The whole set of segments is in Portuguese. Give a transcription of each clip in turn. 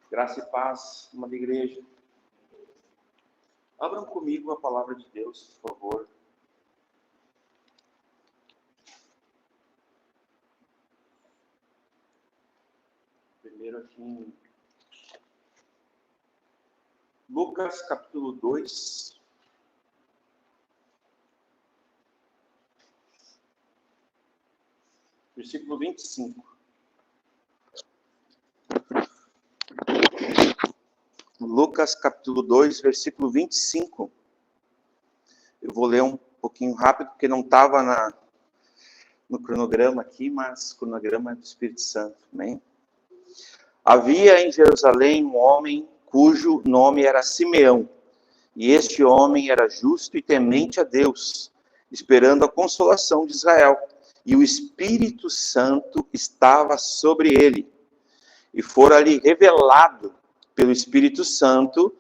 Graça e paz, uma igreja. Abram comigo a palavra de Deus, por favor. Primeiro aqui em Lucas capítulo 2. Versículo 25. Lucas capítulo 2, versículo 25. Eu vou ler um pouquinho rápido, porque não estava no cronograma aqui, mas o cronograma é do Espírito Santo. Amém? Havia em Jerusalém um homem cujo nome era Simeão. E este homem era justo e temente a Deus, esperando a consolação de Israel. E o Espírito Santo estava sobre ele. E fora-lhe revelado pelo Espírito Santo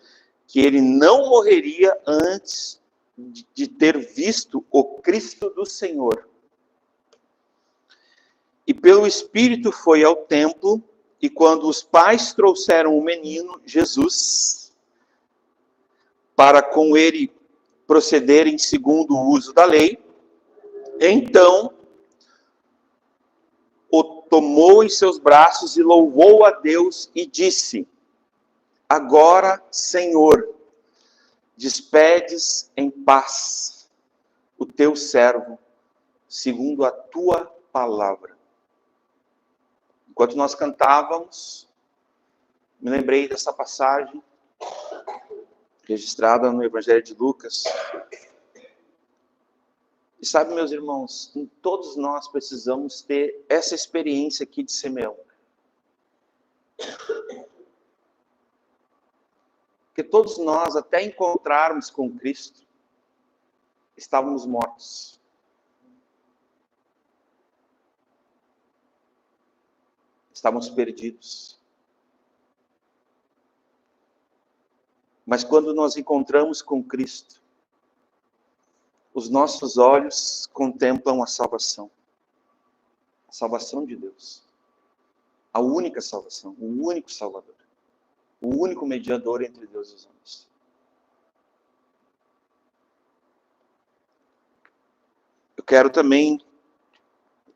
que ele não morreria antes de ter visto o Cristo do Senhor. E pelo Espírito foi ao templo, e quando os pais trouxeram o menino, Jesus, para com ele procederem segundo o uso da lei, então o tomou em seus braços e louvou a Deus e disse: Agora, Senhor, despedes em paz o teu servo, segundo a tua palavra. Enquanto nós cantávamos, me lembrei dessa passagem registrada no Evangelho de Lucas. E sabe, meus irmãos, todos nós precisamos ter essa experiência aqui de Simeão. Porque todos nós, até encontrarmos com Cristo, estávamos mortos. Estávamos perdidos. Mas quando nós encontramos com Cristo, os nossos olhos contemplam a salvação de Deus. A única salvação, o único Salvador. O único mediador entre Deus e os homens. Eu quero também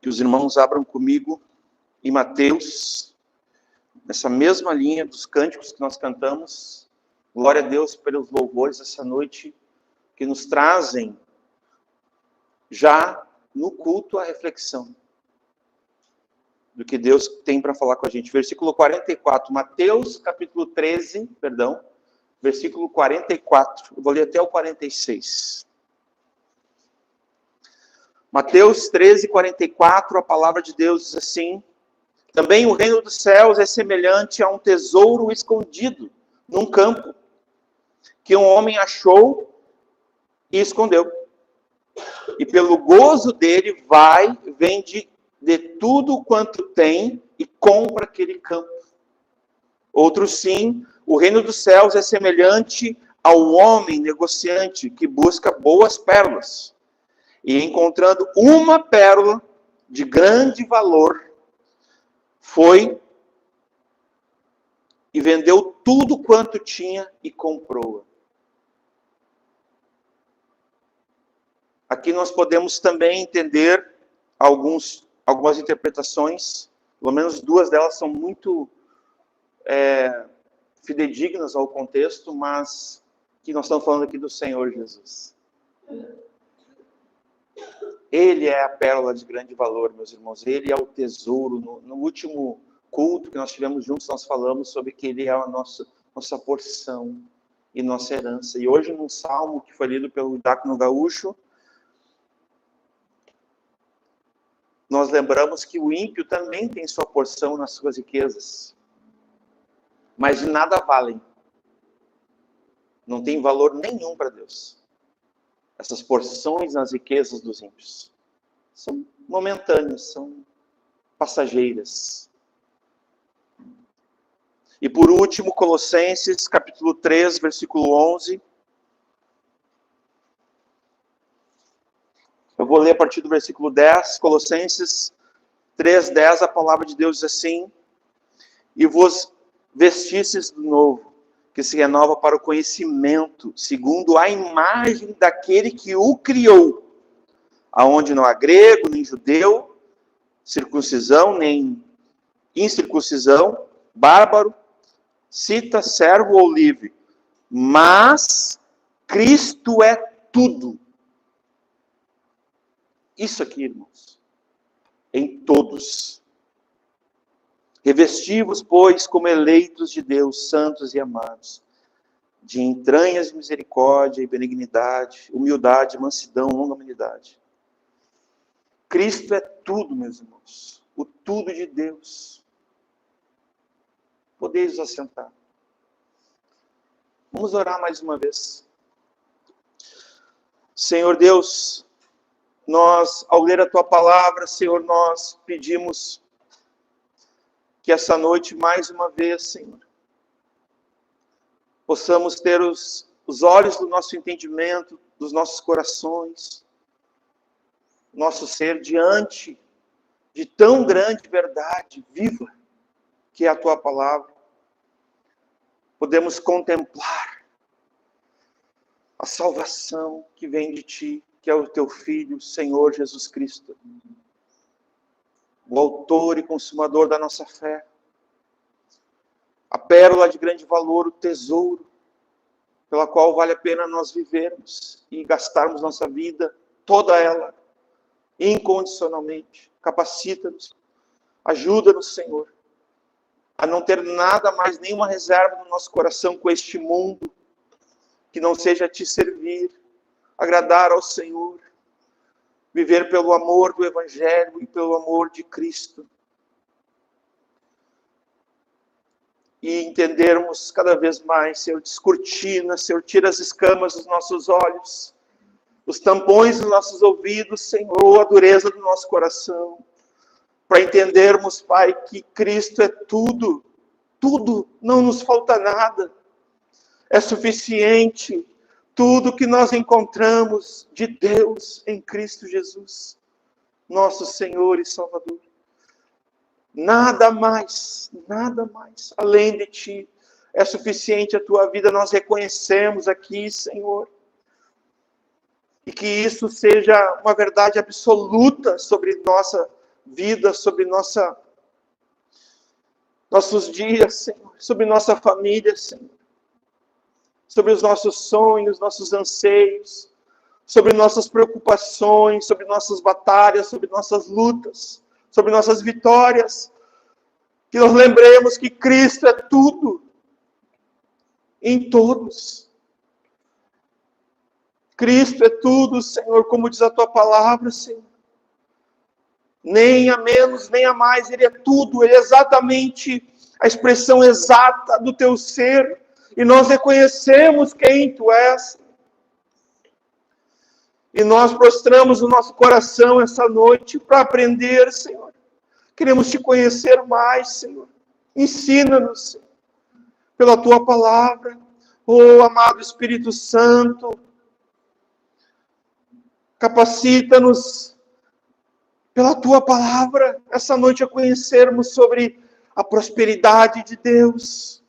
que os irmãos abram comigo em Mateus, nessa mesma linha dos cânticos que nós cantamos. Glória a Deus pelos louvores essa noite, que nos trazem já no culto a reflexão do que Deus tem para falar com a gente. Versículo 44, Mateus capítulo 13, versículo 44. Eu vou ler até o 46. Mateus 13, 44, a palavra de Deus diz assim: Também o reino dos céus é semelhante a um tesouro escondido num campo, que um homem achou e escondeu. E pelo gozo dele vende de tudo quanto tem e compra aquele campo. Outro sim, o reino dos céus é semelhante ao homem negociante que busca boas pérolas. E encontrando uma pérola de grande valor, foi e vendeu tudo quanto tinha e comprou-a. Aqui nós podemos também entender algumas interpretações, pelo menos duas delas são muito fidedignas ao contexto, mas que nós estamos falando aqui do Senhor Jesus. Ele é a pérola de grande valor, meus irmãos. Ele é o tesouro. No último culto que nós tivemos juntos, nós falamos sobre que ele é a nossa porção e nossa herança. E hoje, num salmo que foi lido pelo Diácono Gaúcho, nós lembramos que o ímpio também tem sua porção nas suas riquezas, mas de nada valem. Não tem valor nenhum para Deus. Essas porções nas riquezas dos ímpios são momentâneas, são passageiras. E por último, Colossenses capítulo 3, versículo 11. Eu vou ler a partir do versículo 10, Colossenses 3:10, a palavra de Deus diz assim: E vos vestistes do novo, que se renova para o conhecimento, segundo a imagem daquele que o criou, aonde não há grego, nem judeu, circuncisão, nem incircuncisão, bárbaro, cita, servo ou livre, mas Cristo é tudo. Isso aqui, irmãos, em todos. Revesti-vos, pois, como eleitos de Deus, santos e amados, de entranhas de misericórdia e benignidade, humildade, mansidão, longanimidade. Cristo é tudo, meus irmãos, o tudo de Deus. Podeis assentar. Vamos orar mais uma vez. Senhor Deus, nós, ao ler a Tua palavra, Senhor, nós pedimos que essa noite, mais uma vez, Senhor, possamos ter os olhos do nosso entendimento, dos nossos corações, nosso ser diante de tão grande verdade viva que é a Tua palavra. Podemos contemplar a salvação que vem de Ti, que é o Teu Filho, Senhor Jesus Cristo, o autor e consumador da nossa fé, a pérola de grande valor, o tesouro, pela qual vale a pena nós vivermos e gastarmos nossa vida, toda ela, incondicionalmente. Capacita-nos, ajuda-nos, Senhor, a não ter nada mais, nenhuma reserva no nosso coração com este mundo, que não seja Te servir, agradar ao Senhor, viver pelo amor do Evangelho e pelo amor de Cristo. E entendermos cada vez mais, Senhor, descortina, Senhor, tira as escamas dos nossos olhos, os tampões dos nossos ouvidos, Senhor, a dureza do nosso coração, para entendermos, Pai, que Cristo é tudo, tudo, não nos falta nada, é suficiente, tudo que nós encontramos de Deus em Cristo Jesus, nosso Senhor e Salvador. Nada mais, além de Ti, é suficiente a Tua vida, nós reconhecemos aqui, Senhor. E que isso seja uma verdade absoluta sobre nossa vida, sobre nossos dias, Senhor, sobre nossa família, Senhor. Sobre os nossos sonhos, nossos anseios, sobre nossas preocupações, sobre nossas batalhas, sobre nossas lutas, sobre nossas vitórias, que nós lembremos que Cristo é tudo, em todos. Cristo é tudo, Senhor, como diz a Tua palavra, Senhor. Nem a menos, nem a mais, Ele é tudo, Ele é exatamente a expressão exata do Teu ser, e nós reconhecemos quem Tu és. E nós prostramos o nosso coração essa noite para aprender, Senhor. Queremos Te conhecer mais, Senhor. Ensina-nos, Senhor, pela Tua palavra. Oh, amado Espírito Santo, capacita-nos pela Tua palavra, essa noite a conhecermos sobre a prosperidade de Deus,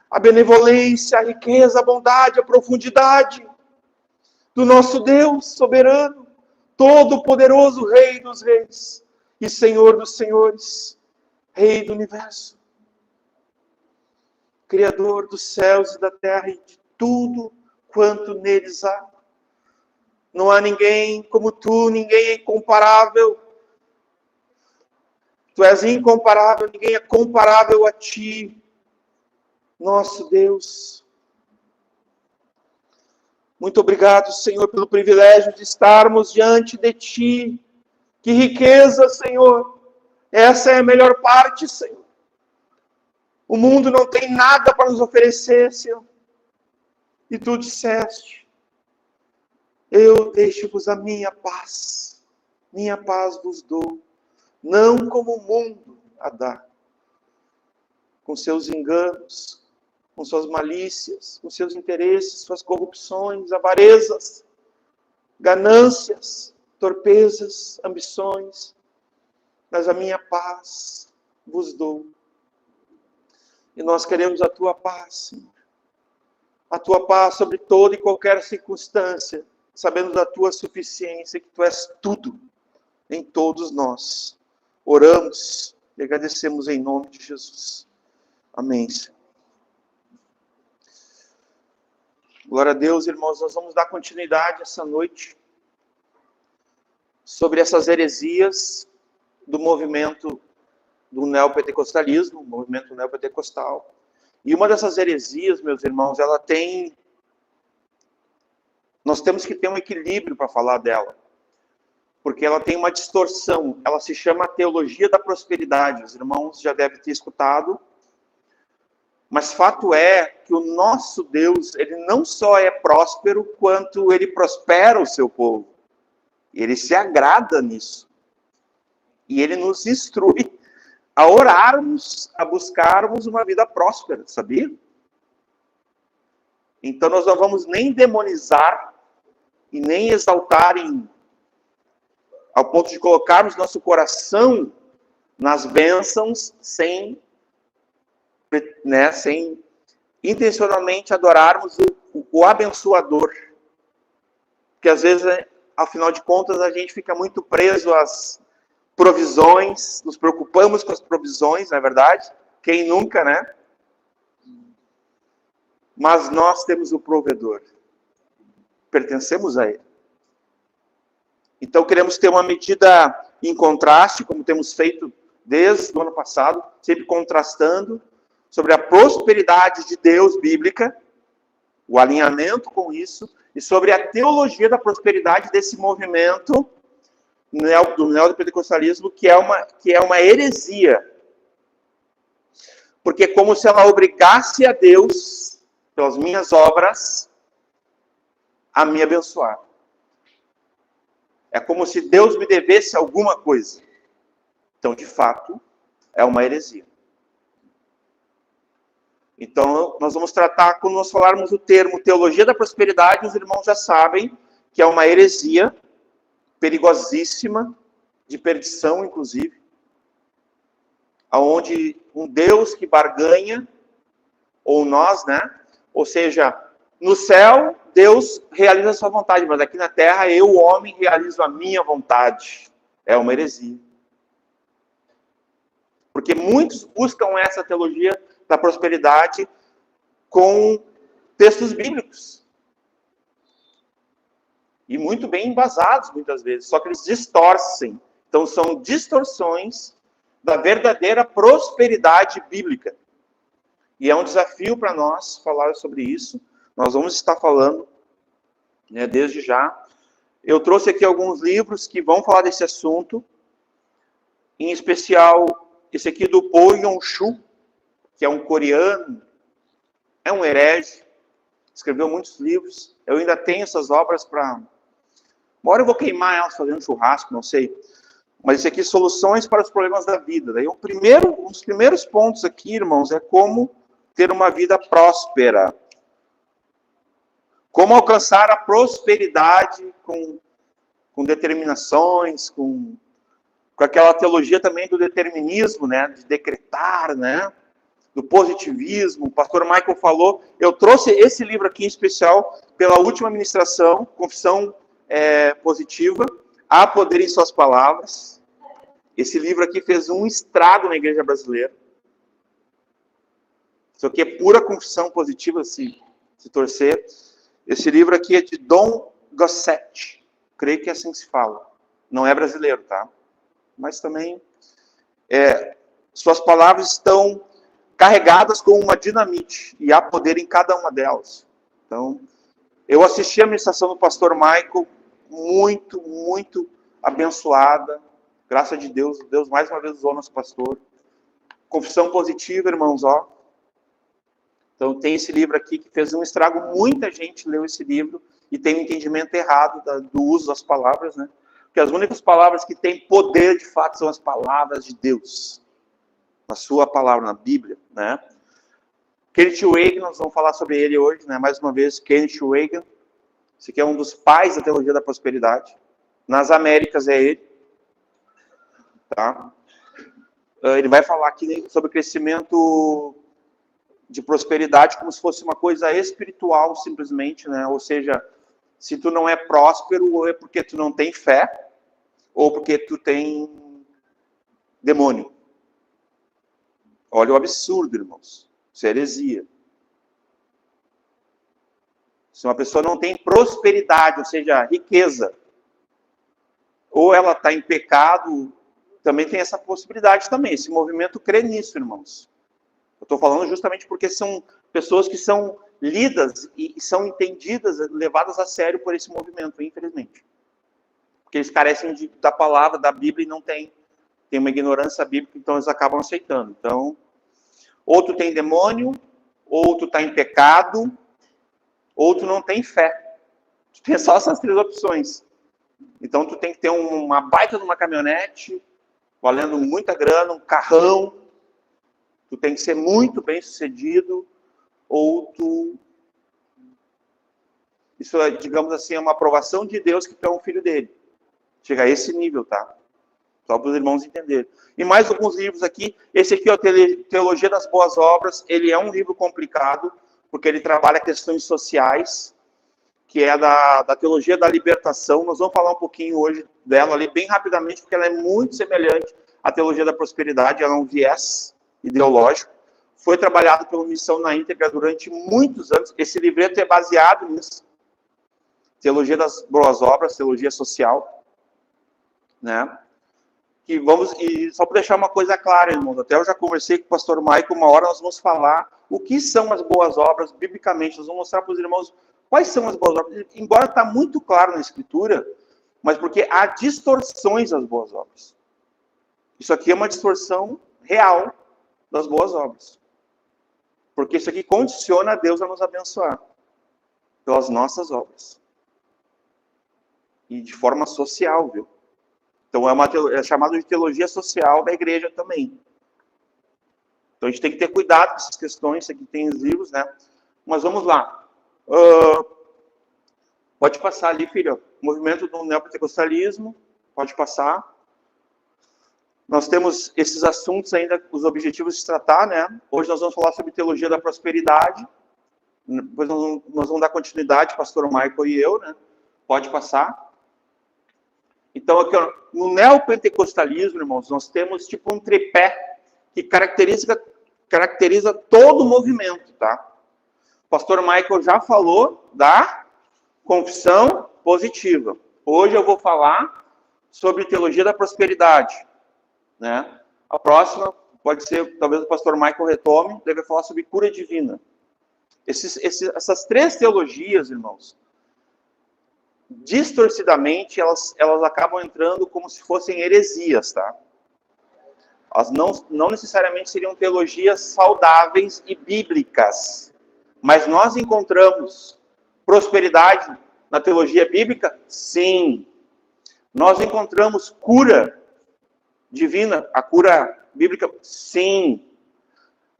a benevolência, a riqueza, a bondade, a profundidade do nosso Deus soberano, todo-poderoso, Rei dos reis e Senhor dos senhores, Rei do universo, Criador dos céus e da terra e de tudo quanto neles há. Não há ninguém como Tu, ninguém é incomparável. Tu és incomparável, ninguém é comparável a Ti, nosso Deus. Muito obrigado, Senhor, pelo privilégio de estarmos diante de Ti. Que riqueza, Senhor. Essa é a melhor parte, Senhor. O mundo não tem nada para nos oferecer, Senhor. E Tu disseste, eu deixo-vos a minha paz vos dou, não como o mundo a dá, com seus enganos, com suas malícias, com seus interesses, suas corrupções, avarezas, ganâncias, torpezas, ambições, mas a minha paz vos dou. E nós queremos a tua paz, Senhor. A tua paz sobre toda e qualquer circunstância, sabendo da tua suficiência, que tu és tudo em todos nós. Oramos e agradecemos em nome de Jesus. Amém, Senhor. Glória a Deus, irmãos. Nós vamos dar continuidade essa noite sobre essas heresias do movimento do neopentecostalismo, movimento neopentecostal. E uma dessas heresias, meus irmãos, nós temos que ter um equilíbrio para falar dela, porque ela tem uma distorção. Ela se chama teologia da prosperidade. Os irmãos já devem ter escutado. Mas fato é que o nosso Deus, ele não só é próspero, quanto ele prospera o seu povo. Ele se agrada nisso. E ele nos instrui a orarmos, a buscarmos uma vida próspera, sabia? Então nós não vamos nem demonizar e nem exaltar ao ponto de colocarmos nosso coração nas bênçãos sem intencionalmente adorarmos o abençoador. Porque às vezes, afinal de contas, a gente fica muito preso às provisões, nos preocupamos com as provisões, não é verdade? Quem nunca, né? Mas nós temos o provedor. Pertencemos a ele. Então queremos ter uma medida em contraste, como temos feito desde o ano passado, sempre contrastando sobre a prosperidade de Deus bíblica, o alinhamento com isso, e sobre a teologia da prosperidade desse movimento do neopentecostalismo, que é uma heresia. Porque é como se ela obrigasse a Deus, pelas minhas obras, a me abençoar. É como se Deus me devesse alguma coisa. Então, de fato, é uma heresia. Então, nós vamos tratar, quando nós falarmos o termo teologia da prosperidade, os irmãos já sabem que é uma heresia perigosíssima, de perdição, inclusive, aonde um Deus que barganha, ou nós, né? Ou seja, no céu, Deus realiza a sua vontade, mas aqui na terra, eu, homem, realizo a minha vontade. É uma heresia. Porque muitos buscam essa teologia da prosperidade com textos bíblicos. E muito bem embasados, muitas vezes. Só que eles distorcem. Então, são distorções da verdadeira prosperidade bíblica. E é um desafio para nós falar sobre isso. Nós vamos estar falando, né, desde já. Eu trouxe aqui alguns livros que vão falar desse assunto. Em especial, esse aqui do Po Yong-Shu, que é um coreano, é um herege, escreveu muitos livros. Eu ainda tenho essas obras para... Uma hora eu vou queimar elas fazendo churrasco, não sei. Mas esse aqui, Soluções para os Problemas da Vida. Daí um dos primeiros pontos aqui, irmãos, é como ter uma vida próspera. Como alcançar a prosperidade com determinações, com aquela teologia também do determinismo, né? De decretar, né? Do positivismo. O pastor Michael falou, eu trouxe esse livro aqui em especial pela última ministração, Confissão Positiva, Há Poder em Suas Palavras. Esse livro aqui fez um estrago na igreja brasileira. Isso aqui é pura confissão positiva, se torcer. Esse livro aqui é de Don Gossett. Creio que é assim que se fala. Não é brasileiro, tá? Mas também suas palavras estão carregadas com uma dinamite, e há poder em cada uma delas. Então, eu assisti a ministração do pastor Michael, muito, muito abençoada, graças a Deus, Deus mais uma vez usou nosso pastor. Confissão positiva, irmãos, ó. Então, tem esse livro aqui que fez um estrago, muita gente leu esse livro, e tem um entendimento errado do uso das palavras, né? Porque as únicas palavras que têm poder, de fato, são as palavras de Deus. Na sua palavra, na Bíblia, né? Kenneth Reagan, nós vamos falar sobre ele hoje, né? Mais uma vez, Kenneth Reagan. Esse aqui é um dos pais da teologia da prosperidade. Nas Américas é ele. Tá? Ele vai falar aqui sobre crescimento de prosperidade como se fosse uma coisa espiritual, simplesmente, né? Ou seja, se tu não é próspero, ou é porque tu não tem fé, ou porque tu tem demônio. Olha o absurdo, irmãos. Isso é heresia. Se uma pessoa não tem prosperidade, ou seja, riqueza, ou ela está em pecado, também tem essa possibilidade também. Esse movimento crê nisso, irmãos. Eu estou falando justamente porque são pessoas que são lidas e são entendidas, levadas a sério por esse movimento, infelizmente. Porque eles carecem da palavra, da Bíblia, e não tem uma ignorância bíblica, então eles acabam aceitando. Então, ou tu tem demônio, ou tu está em pecado, ou tu não tem fé. Tu tem só essas três opções. Então tu tem que ter uma baita de uma caminhonete, valendo muita grana, um carrão. Tu tem que ser muito bem sucedido, ou tu... Isso é, digamos assim, é uma aprovação de Deus que tu é um filho dele. Chega a esse nível, tá? Só para os irmãos entenderem. E mais alguns livros aqui. Esse aqui é o Teologia das Boas Obras. Ele é um livro complicado, porque ele trabalha questões sociais, que é da Teologia da Libertação. Nós vamos falar um pouquinho hoje dela ali, bem rapidamente, porque ela é muito semelhante à Teologia da Prosperidade. Ela é um viés ideológico. Foi trabalhado pela Missão na íntegra durante muitos anos. Esse livreto é baseado nisso. Teologia das Boas Obras, Teologia Social, né? E só para deixar uma coisa clara, irmãos, até eu já conversei com o pastor Maico, uma hora nós vamos falar o que são as boas obras, biblicamente, nós vamos mostrar para os irmãos quais são as boas obras, embora está muito claro na Escritura, mas porque há distorções das boas obras. Isso aqui é uma distorção real das boas obras. Porque isso aqui condiciona a Deus a nos abençoar pelas nossas obras. E de forma social, viu? Então é chamado de teologia social da igreja também. Então a gente tem que ter cuidado com essas questões. Aqui tem os livros, né? Mas vamos lá. Pode passar ali, filho. Movimento do neopentecostalismo. Pode passar. Nós temos esses assuntos ainda, os objetivos de tratar, né? Hoje nós vamos falar sobre teologia da prosperidade. Depois nós vamos dar continuidade, pastor Michael e eu, né? Pode passar. Então, aqui, ó, no neopentecostalismo, irmãos, nós temos tipo um tripé que caracteriza todo o movimento, tá? O pastor Michael já falou da confissão positiva. Hoje eu vou falar sobre teologia da prosperidade, né? A próxima pode ser, talvez o pastor Michael retome, deve falar sobre cura divina. Essas três teologias, irmãos, distorcidamente, elas acabam entrando como se fossem heresias, tá? Elas não necessariamente seriam teologias saudáveis e bíblicas, mas nós encontramos prosperidade na teologia bíblica? Sim. Nós encontramos cura divina, a cura bíblica? Sim.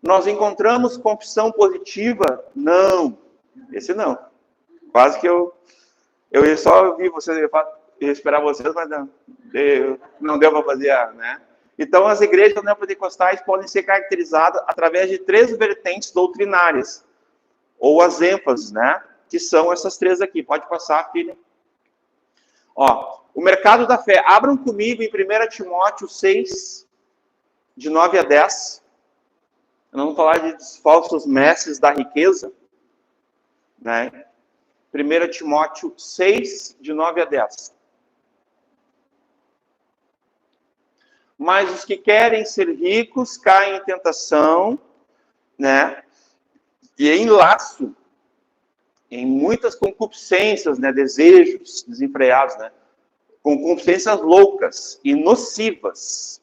Nós encontramos confissão positiva? Não. Esse não. Quase que eu ia só ouvir vocês, eu ia esperar vocês, mas não deu para fazer, né? Então, as igrejas neopentecostais podem ser caracterizadas através de três vertentes doutrinárias, ou as ênfases, né? Que são essas três aqui. Pode passar, filha. Ó, o mercado da fé. Abram comigo em 1 Timóteo 6, de 9 a 10. Nós vamos falar de falsos mestres da riqueza, né? 1 Timóteo 6, de 9 a 10. Mas os que querem ser ricos caem em tentação, né? E em laço, em muitas concupiscências, né? Desejos desenfreados, né? Concupiscências loucas e nocivas,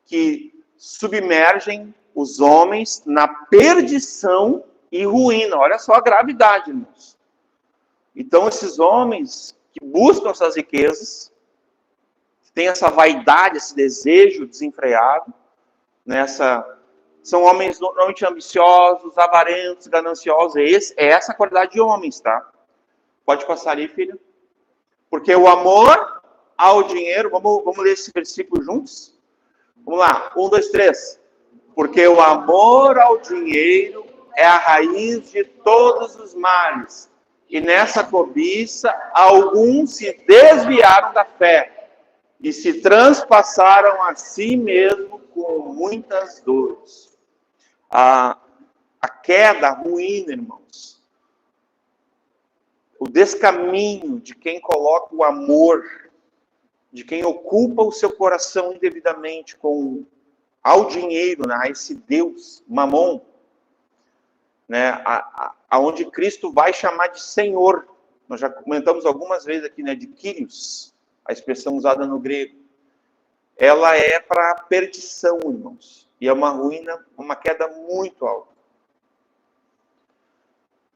que submergem os homens na perdição e ruína. Olha só a gravidade, irmãos. Então, esses homens que buscam essas riquezas, que têm essa vaidade, esse desejo desenfreado, são homens normalmente ambiciosos, avarentos, gananciosos. É essa a qualidade de homens, tá? Pode passar ali, filho. Porque o amor ao dinheiro, vamos ler esse versículo juntos? Vamos lá, 1, 2, 3. Porque o amor ao dinheiro é a raiz de todos os males. E nessa cobiça, alguns se desviaram da fé e se transpassaram a si mesmo com muitas dores. A queda, a ruína, irmãos. O descaminho de quem coloca o amor, de quem ocupa o seu coração indevidamente ao dinheiro, né, a esse Deus, Mamon, né, aonde Cristo vai chamar de Senhor. Nós já comentamos algumas vezes aqui, né, de Kyrios, a expressão usada no grego. Ela é para perdição, irmãos. E é uma ruína, uma queda muito alta.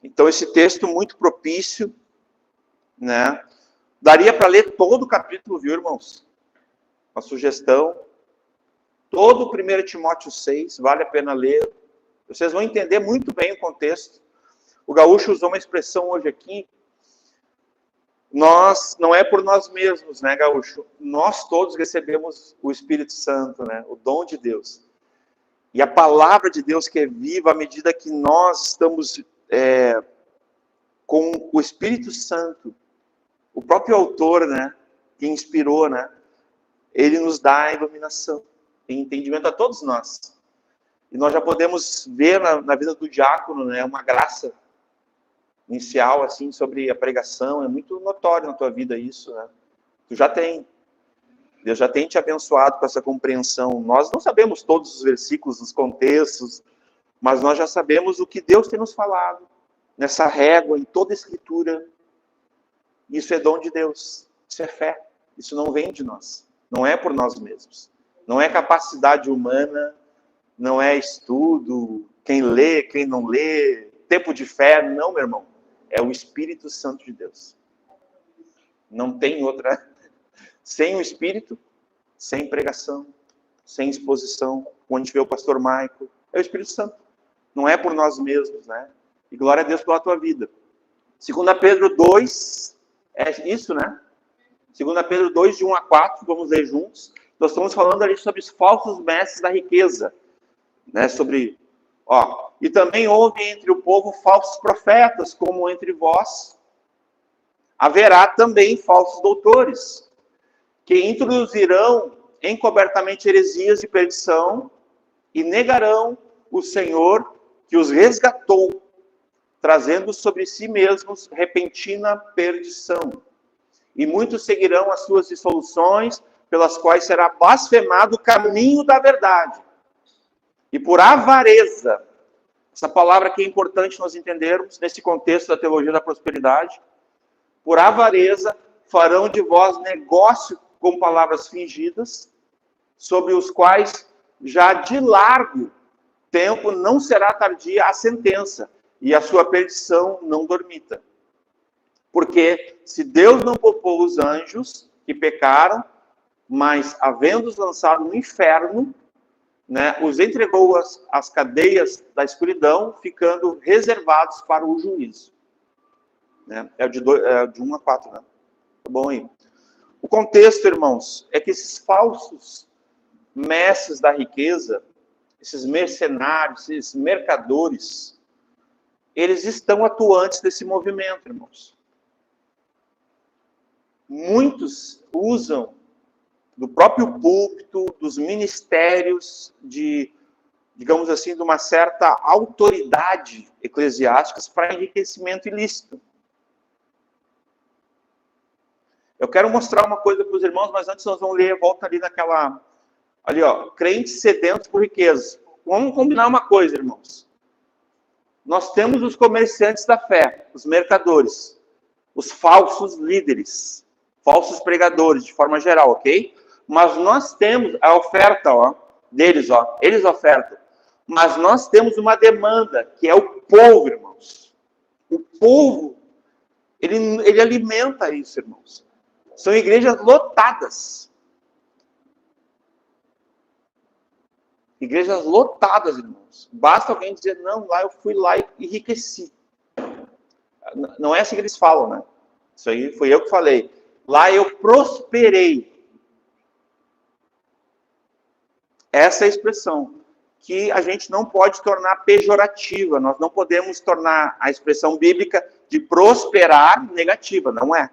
Então, esse texto muito propício, né? Daria para ler todo o capítulo, viu, irmãos? Uma sugestão. Todo o 1 Timóteo 6, vale a pena ler. Vocês vão entender muito bem o contexto. O Gaúcho usou uma expressão hoje aqui. Não é por nós mesmos, né, Gaúcho? Nós todos recebemos o Espírito Santo, né? O dom de Deus. E a palavra de Deus que é viva à medida que nós estamos com o Espírito Santo. O próprio autor, né, que inspirou, né, ele nos dá a iluminação e entendimento a todos nós. E nós já podemos ver na vida do diácono, né, uma graça inicial, assim, sobre a pregação. É muito notório na tua vida isso, né? Tu já tem. Deus já tem te abençoado com essa compreensão. Nós não sabemos todos os versículos, os contextos, mas nós já sabemos o que Deus tem nos falado nessa régua, em toda a Escritura. Isso é dom de Deus. Isso é fé. Isso não vem de nós. Não é por nós mesmos. Não é capacidade humana, não é estudo, quem lê, quem não lê, tempo de fé. Não, meu irmão. É o Espírito Santo de Deus. Não tem outra. Sem o Espírito, sem pregação, sem exposição. Quando a gente vê o pastor Michael, é o Espírito Santo. Não é por nós mesmos, né? E glória a Deus pela tua vida. 2 Pedro 2, é isso, né? 2 Pedro 2, de 1 a 4, vamos ler juntos. Nós estamos falando ali sobre os falsos mestres da riqueza. Né? E também houve entre o povo falsos profetas, como entre vós. Haverá também falsos doutores, que introduzirão encobertamente heresias de perdição e negarão o Senhor que os resgatou, trazendo sobre si mesmos repentina perdição. E muitos seguirão as suas dissoluções, pelas quais será blasfemado o caminho da verdade. E por avareza, essa palavra que é importante nós entendermos nesse contexto da teologia da prosperidade, por avareza farão de vós negócio com palavras fingidas, sobre os quais já de largo tempo não será tardia a sentença, e a sua perdição não dormita. Porque se Deus não poupou os anjos que pecaram, mas havendo-os lançado no inferno, né, os entregou às cadeias da escuridão, ficando reservados para o juízo. Né? É de 1 a 4, né? Tá bom aí. O contexto, irmãos, é que esses falsos mestres da riqueza, esses mercenários, esses mercadores, eles estão atuantes desse movimento, irmãos. Muitos usam do próprio púlpito, dos ministérios, digamos assim, de uma certa autoridade eclesiástica para enriquecimento ilícito. Eu quero mostrar uma coisa para os irmãos, mas antes nós vamos ler, volta ali naquela... Ali, ó, crentes sedentos por riqueza. Vamos combinar uma coisa, irmãos. Nós temos os comerciantes da fé, os mercadores, os falsos líderes, falsos pregadores, de forma geral, ok? Mas nós temos a oferta, ó, deles, ó, eles ofertam. Mas nós temos uma demanda, que é o povo, irmãos. O povo, ele alimenta isso, irmãos. São igrejas lotadas. Igrejas lotadas, irmãos. Basta alguém dizer, não, lá eu fui lá e enriqueci. Não é assim que eles falam, né? Isso aí foi eu que falei. Lá eu prosperei. Essa é a expressão que a gente não pode tornar pejorativa. Nós não podemos tornar a expressão bíblica de prosperar negativa, não é.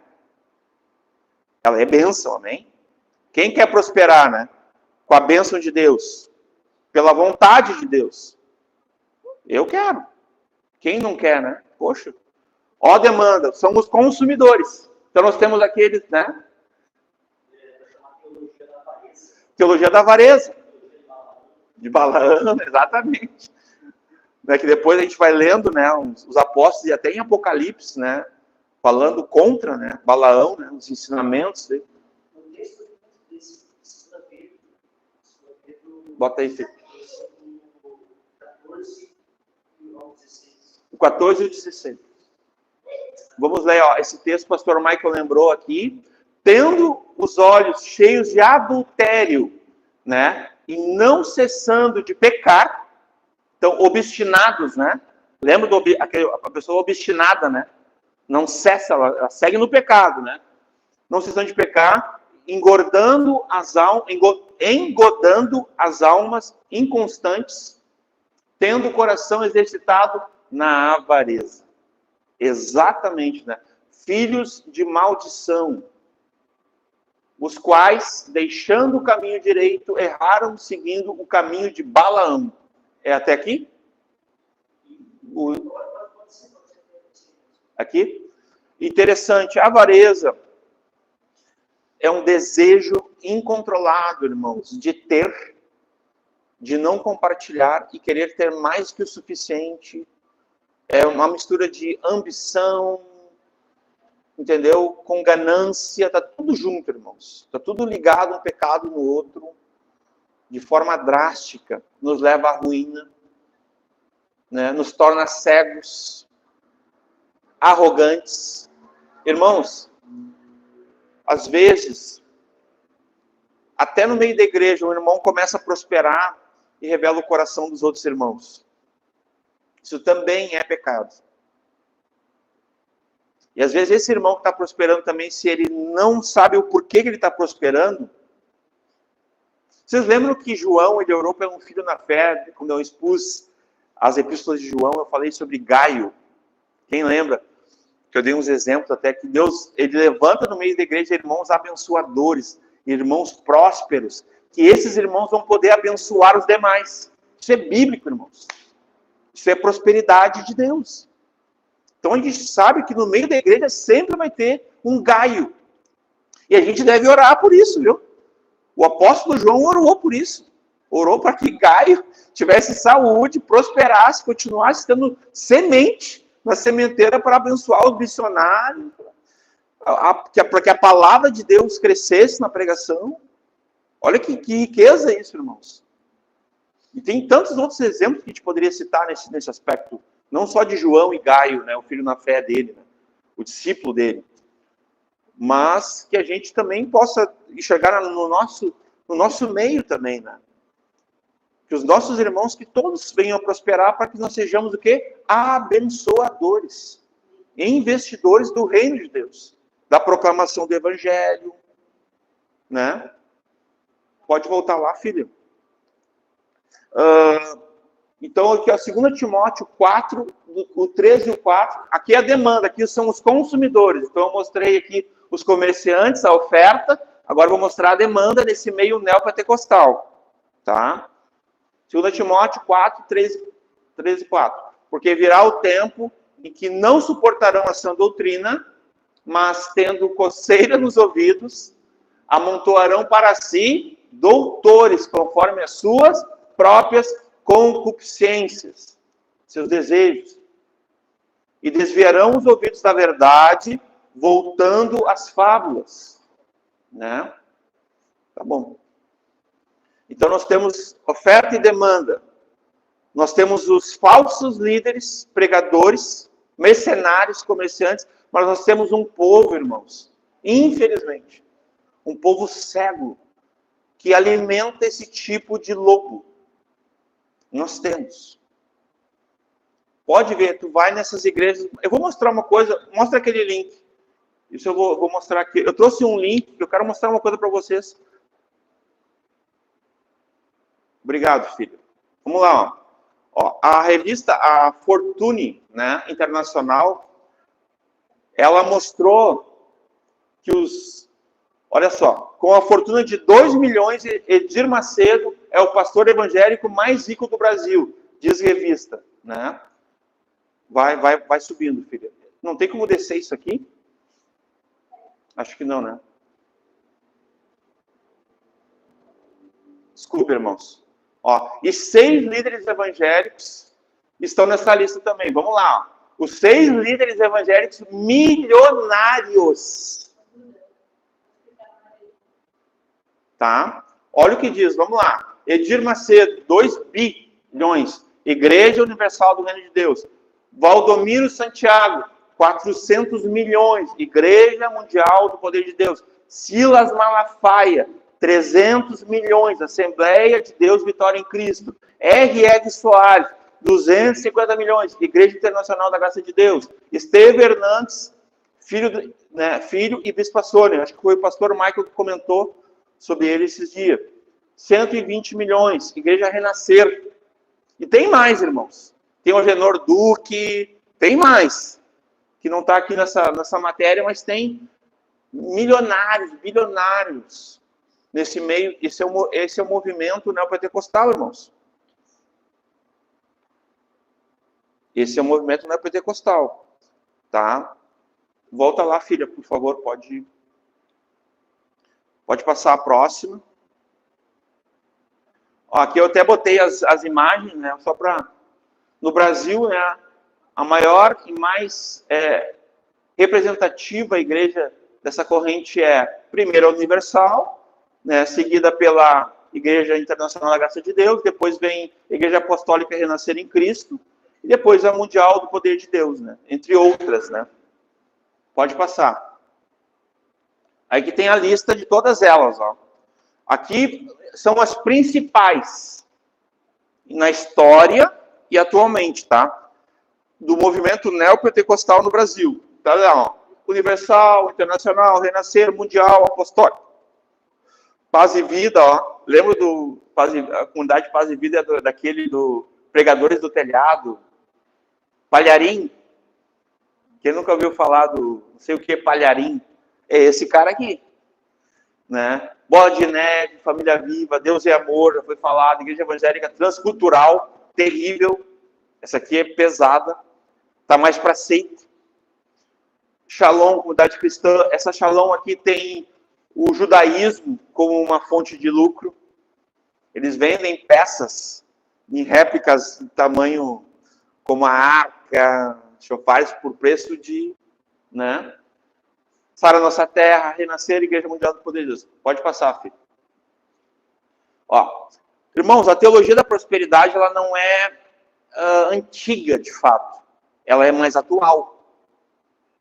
Ela é bênção, amém? Quem quer prosperar, né? Com a bênção de Deus, pela vontade de Deus. Eu quero. Quem não quer, né? Poxa. Ó demanda, somos consumidores. Então nós temos aqueles, né? Teologia da avareza. De Balaão, exatamente. Né, que depois a gente vai lendo, né, os apóstolos, e até em Apocalipse, né, falando contra, né, Balaão, né, os ensinamentos dele. Bota aí, filho. O 14 e o 16. Vamos ler, ó, esse texto o pastor Michael lembrou aqui. Tendo os olhos cheios de adultério, né, e não cessando de pecar, então, obstinados, né? Lembra a pessoa obstinada, né? Não cessa, ela segue no pecado, né? Não cessando de pecar, engodando as almas inconstantes, tendo o coração exercitado na avareza. Exatamente, né? Filhos de maldição, os quais, deixando o caminho direito, erraram seguindo o caminho de Balaão. É até aqui? Aqui? Interessante, a avareza é um desejo incontrolado, irmãos, de ter, de não compartilhar e querer ter mais que o suficiente. É uma mistura de ambição, entendeu? Com ganância, tá tudo junto, irmãos. Tá tudo ligado um pecado no outro, de forma drástica, nos leva à ruína, né? Nos torna cegos, arrogantes. Irmãos, às vezes, até no meio da igreja, um irmão começa a prosperar e revela o coração dos outros irmãos. Isso também é pecado. E às vezes esse irmão que está prosperando também, se ele não sabe o porquê que ele está prosperando. Vocês lembram que João, ele orou pelo filho na fé, quando eu expus as epístolas de João, eu falei sobre Gaio. Quem lembra? Que eu dei uns exemplos até que Deus, ele levanta no meio da igreja irmãos abençoadores, irmãos prósperos, que esses irmãos vão poder abençoar os demais. Isso é bíblico, irmãos. Isso é prosperidade de Deus. Então a gente sabe que no meio da igreja sempre vai ter um Gaio. E a gente deve orar por isso, viu? O apóstolo João orou por isso. Orou para que Gaio tivesse saúde, prosperasse, continuasse tendo semente na sementeira para abençoar os missionários, para que a palavra de Deus crescesse na pregação. Olha que riqueza é isso, irmãos. E tem tantos outros exemplos que a gente poderia citar nesse aspecto. Não só de João e Gaio, né, o filho na fé dele, né, o discípulo dele. Mas que a gente também possa enxergar no nosso meio também, né? Que os nossos irmãos, que todos venham a prosperar para que nós sejamos o quê? Abençoadores. Investidores do reino de Deus. Da proclamação do evangelho. Né? Pode voltar lá, filho. Então, aqui, ó, 2 Timóteo 4, o 13 e o 4. Aqui é a demanda, aqui são os consumidores. Então, eu mostrei aqui os comerciantes, a oferta. Agora, eu vou mostrar a demanda nesse meio neopentecostal. Tá? 2 Timóteo 4, 13 e 4. Porque virá o tempo em que não suportarão a sã doutrina, mas, tendo coceira nos ouvidos, amontoarão para si doutores, conforme as suas próprias concupiscências, seus desejos, e desviarão os ouvidos da verdade, voltando às fábulas, né? Tá bom. Então nós temos oferta e demanda. Nós temos os falsos líderes, pregadores, mercenários, comerciantes, mas nós temos um povo, irmãos, infelizmente, um povo cego, que alimenta esse tipo de lobo. Nós temos. Pode ver, tu vai nessas igrejas. Eu vou mostrar uma coisa, mostra aquele link. Isso eu vou mostrar aqui. Eu trouxe um link, eu quero mostrar uma coisa para vocês. Obrigado, filho. Vamos lá, ó. A revista, a Fortune, né, internacional, ela mostrou que olha só, com a fortuna de 2 milhões, Edir Macedo é o pastor evangélico mais rico do Brasil, diz revista, né? Vai subindo, filha. Não tem como descer isso aqui? Acho que não, né? Desculpe, irmãos. Ó, e 6 líderes evangélicos estão nessa lista também. Vamos lá. Ó. Os 6 líderes evangélicos milionários. Tá? Olha o que diz, vamos lá. Edir Macedo, 2 bilhões. Igreja Universal do Reino de Deus. Valdomiro Santiago, 400 milhões. Igreja Mundial do Poder de Deus. Silas Malafaia, 300 milhões. Assembleia de Deus Vitória em Cristo. R.R. Soares, 250 milhões. Igreja Internacional da Graça de Deus. Esteve Hernandes, filho e bispa Sônia. Acho que foi o pastor Michael que comentou sobre ele esses dias. 120 milhões. Igreja Renascer. E tem mais, irmãos. Tem o Genor Duque, tem mais. Que não está aqui nessa matéria, mas tem milionários, bilionários nesse meio. Esse é o movimento neopentecostal, irmãos. Esse é o movimento neopentecostal. Tá? Volta lá, filha, por favor, pode passar a próxima. Ó, aqui eu até botei as imagens, né, só para... No Brasil, né, a maior e mais representativa igreja dessa corrente é, primeiro, a Universal, né, seguida pela Igreja Internacional da Graça de Deus, depois vem a Igreja Apostólica Renascer em Cristo, e depois a Mundial do Poder de Deus, né, entre outras, né. Pode passar. Aí que tem a lista de todas elas, ó. Aqui são as principais na história e atualmente, tá? Do movimento neopentecostal no Brasil. Tá lá, ó. Universal, Internacional, Renascer, Mundial, Apostólico. Paz e Vida, ó. Lembra a comunidade Paz e Vida daquele do Pregadores do Telhado? Palharim. Quem nunca ouviu falar do não sei o que Palharim? É esse cara aqui, né? Bola de Neve, Família Viva, Deus é Amor, já foi falado, Igreja Evangélica Transcultural, terrível. Essa aqui é pesada, tá mais para seita. Shalom, comunidade cristã. Essa Shalom aqui tem o judaísmo como uma fonte de lucro. Eles vendem peças em réplicas de tamanho como a arca, chofares por preço de, né? Sara Nossa Terra, Renascer, Igreja Mundial do Poder de Deus. Pode passar, filho. Ó, irmãos, a teologia da prosperidade, ela não é antiga, de fato. Ela é mais atual.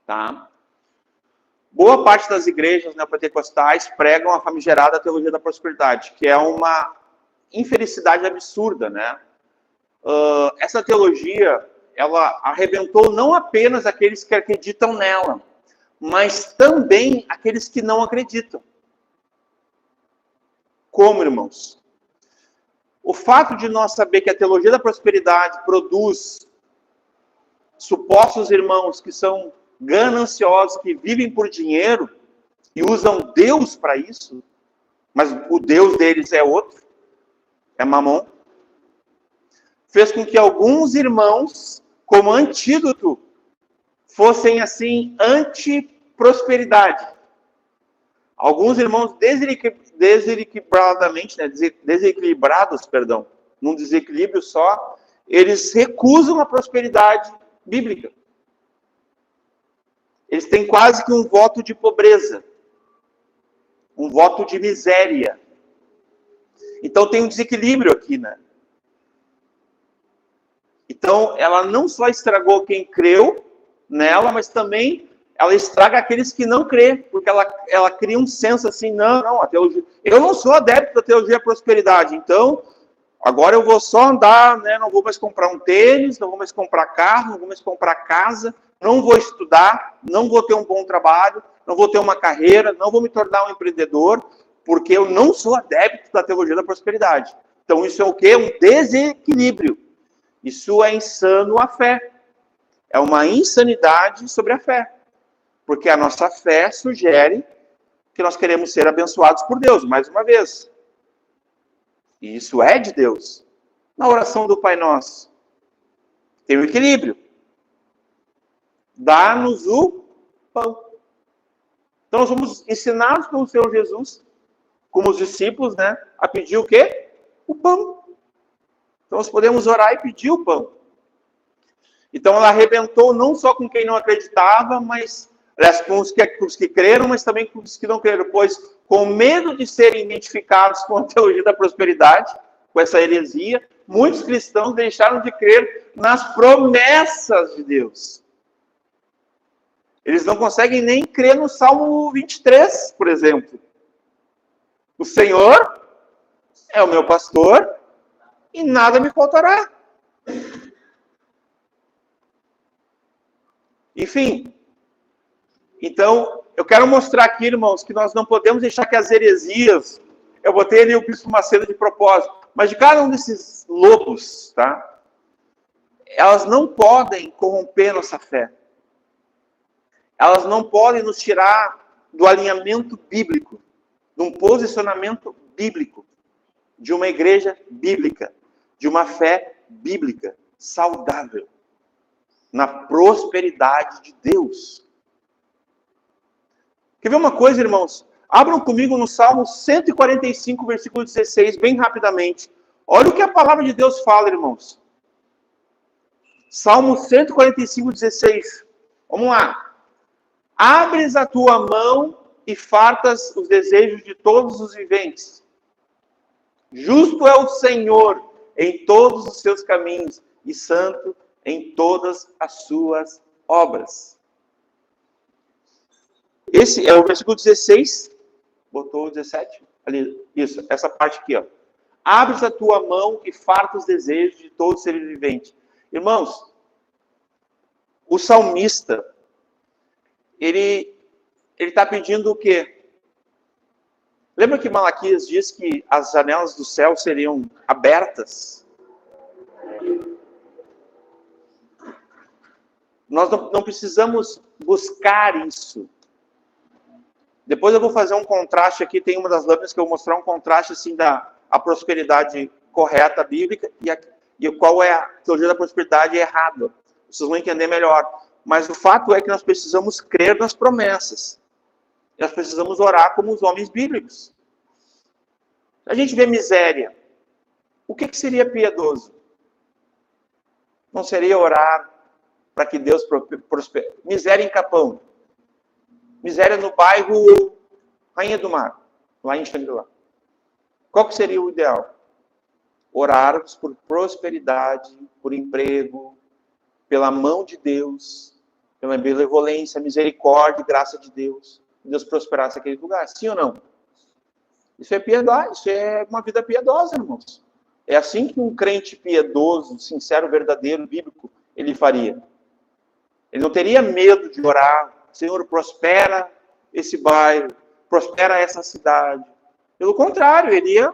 Tá? Boa parte das igrejas neopentecostais pregam a famigerada teologia da prosperidade, que é uma infelicidade absurda, né? Essa teologia, ela arrebentou não apenas aqueles que acreditam nela, mas também aqueles que não acreditam. Como, irmãos? O fato de nós saber que a teologia da prosperidade produz supostos irmãos que são gananciosos, que vivem por dinheiro e usam Deus para isso, mas o Deus deles é outro, é Mamon, fez com que alguns irmãos, como antídoto, fossem assim anti-prosperidade. Alguns irmãos desequilibrados, num desequilíbrio só, eles recusam a prosperidade bíblica. Eles têm quase que um voto de pobreza, um voto de miséria. Então tem um desequilíbrio aqui, né? Então ela não só estragou quem creu nela, mas também ela estraga aqueles que não crê, porque ela cria um senso assim, não, a teologia... Eu não sou adepto da teologia da prosperidade, então agora eu vou só andar, né, não vou mais comprar um tênis, não vou mais comprar carro, não vou mais comprar casa, não vou estudar, não vou ter um bom trabalho, não vou ter uma carreira, não vou me tornar um empreendedor, porque eu não sou adepto da teologia da prosperidade. Então isso é o quê? Um desequilíbrio. Isso é insano a fé. É uma insanidade sobre a fé. Porque a nossa fé sugere que nós queremos ser abençoados por Deus, mais uma vez. E isso é de Deus. Na oração do Pai Nosso, tem o equilíbrio. Dá-nos o pão. Então nós somos ensinados pelo Senhor Jesus, como os discípulos, né, a pedir o quê? O pão. Então nós podemos orar e pedir o pão. Então ela arrebentou não só com quem não acreditava, mas com os que creram, mas também com os que não creram, pois com medo de serem identificados com a teologia da prosperidade, com essa heresia, muitos cristãos deixaram de crer nas promessas de Deus. Eles não conseguem nem crer no Salmo 23, por exemplo. O Senhor é o meu pastor e nada me faltará. Enfim, então, eu quero mostrar aqui, irmãos, que nós não podemos deixar que as heresias, eu botei ali o Bispo Macedo de propósito, mas de cada um desses lobos, tá? Elas não podem corromper nossa fé. Elas não podem nos tirar do alinhamento bíblico, de um posicionamento bíblico, de uma igreja bíblica, de uma fé bíblica, saudável, na prosperidade de Deus. Quer ver uma coisa, irmãos? Abram comigo no Salmo 145, versículo 16, bem rapidamente. Olha o que a palavra de Deus fala, irmãos. Salmo 145, 16. Vamos lá. Abres a tua mão e fartas os desejos de todos os viventes. Justo é o Senhor em todos os seus caminhos e santo em todas as suas obras. Esse é o versículo 16. Botou o 17? Ali, isso, essa parte aqui, ó. Abres a tua mão e farta os desejos de todo ser vivente. Irmãos, o salmista, ele está pedindo o quê? Lembra que Malaquias diz que as janelas do céu seriam abertas? Nós não precisamos buscar isso. Depois eu vou fazer um contraste aqui, tem uma das lâminas que eu vou mostrar um contraste assim da prosperidade correta bíblica e qual é a teologia da prosperidade errada. Vocês vão entender melhor. Mas o fato é que nós precisamos crer nas promessas. Nós precisamos orar como os homens bíblicos. A gente vê miséria. O que seria piedoso? Não seria orar para que Deus prospere. Miséria em Capão. Miséria no bairro Rainha do Mar, lá em Xangri-Lá. Qual que seria o ideal? Orarmos por prosperidade, por emprego, pela mão de Deus, pela benevolência, misericórdia e graça de Deus. Deus prosperasse aquele lugar, sim ou não? Isso é piedade, isso é uma vida piedosa, irmãos. É assim que um crente piedoso, sincero, verdadeiro, bíblico, ele faria. Ele não teria medo de orar, Senhor, prospera esse bairro, prospera essa cidade. Pelo contrário, ele ia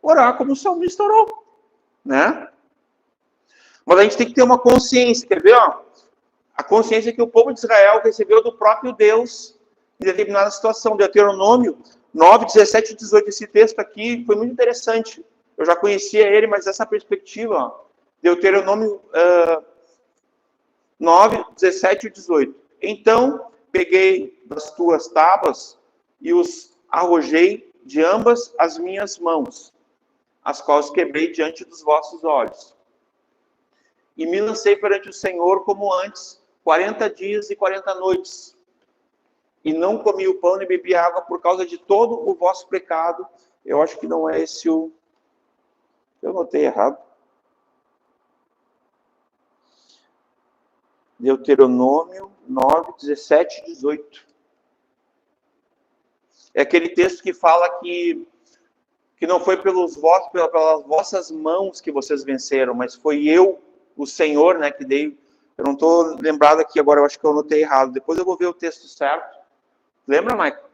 orar como o salmista orou, né? Mas a gente tem que ter uma consciência, quer ver? Ó? A consciência que o povo de Israel recebeu do próprio Deus em determinada situação. Deuteronômio 9, 17 e 18. Esse texto aqui foi muito interessante. Eu já conhecia ele, mas essa perspectiva, ó. Deuteronômio 9, 17 e 18. Então, peguei das tuas tábuas e os arrojei de ambas as minhas mãos, as quais quebrei diante dos vossos olhos. E me lancei perante o Senhor como antes, 40 dias e 40 noites. E não comi o pão nem bebi água por causa de todo o vosso pecado. Eu acho que não é esse o... Eu notei errado. Deuteronômio 9, 17 e 18. É aquele texto que fala que não foi pelas vossas mãos que vocês venceram, mas foi eu, o Senhor, né, que dei. Eu não estou lembrado aqui agora, eu acho que eu anotei errado. Depois eu vou ver o texto certo. Lembra, Michael?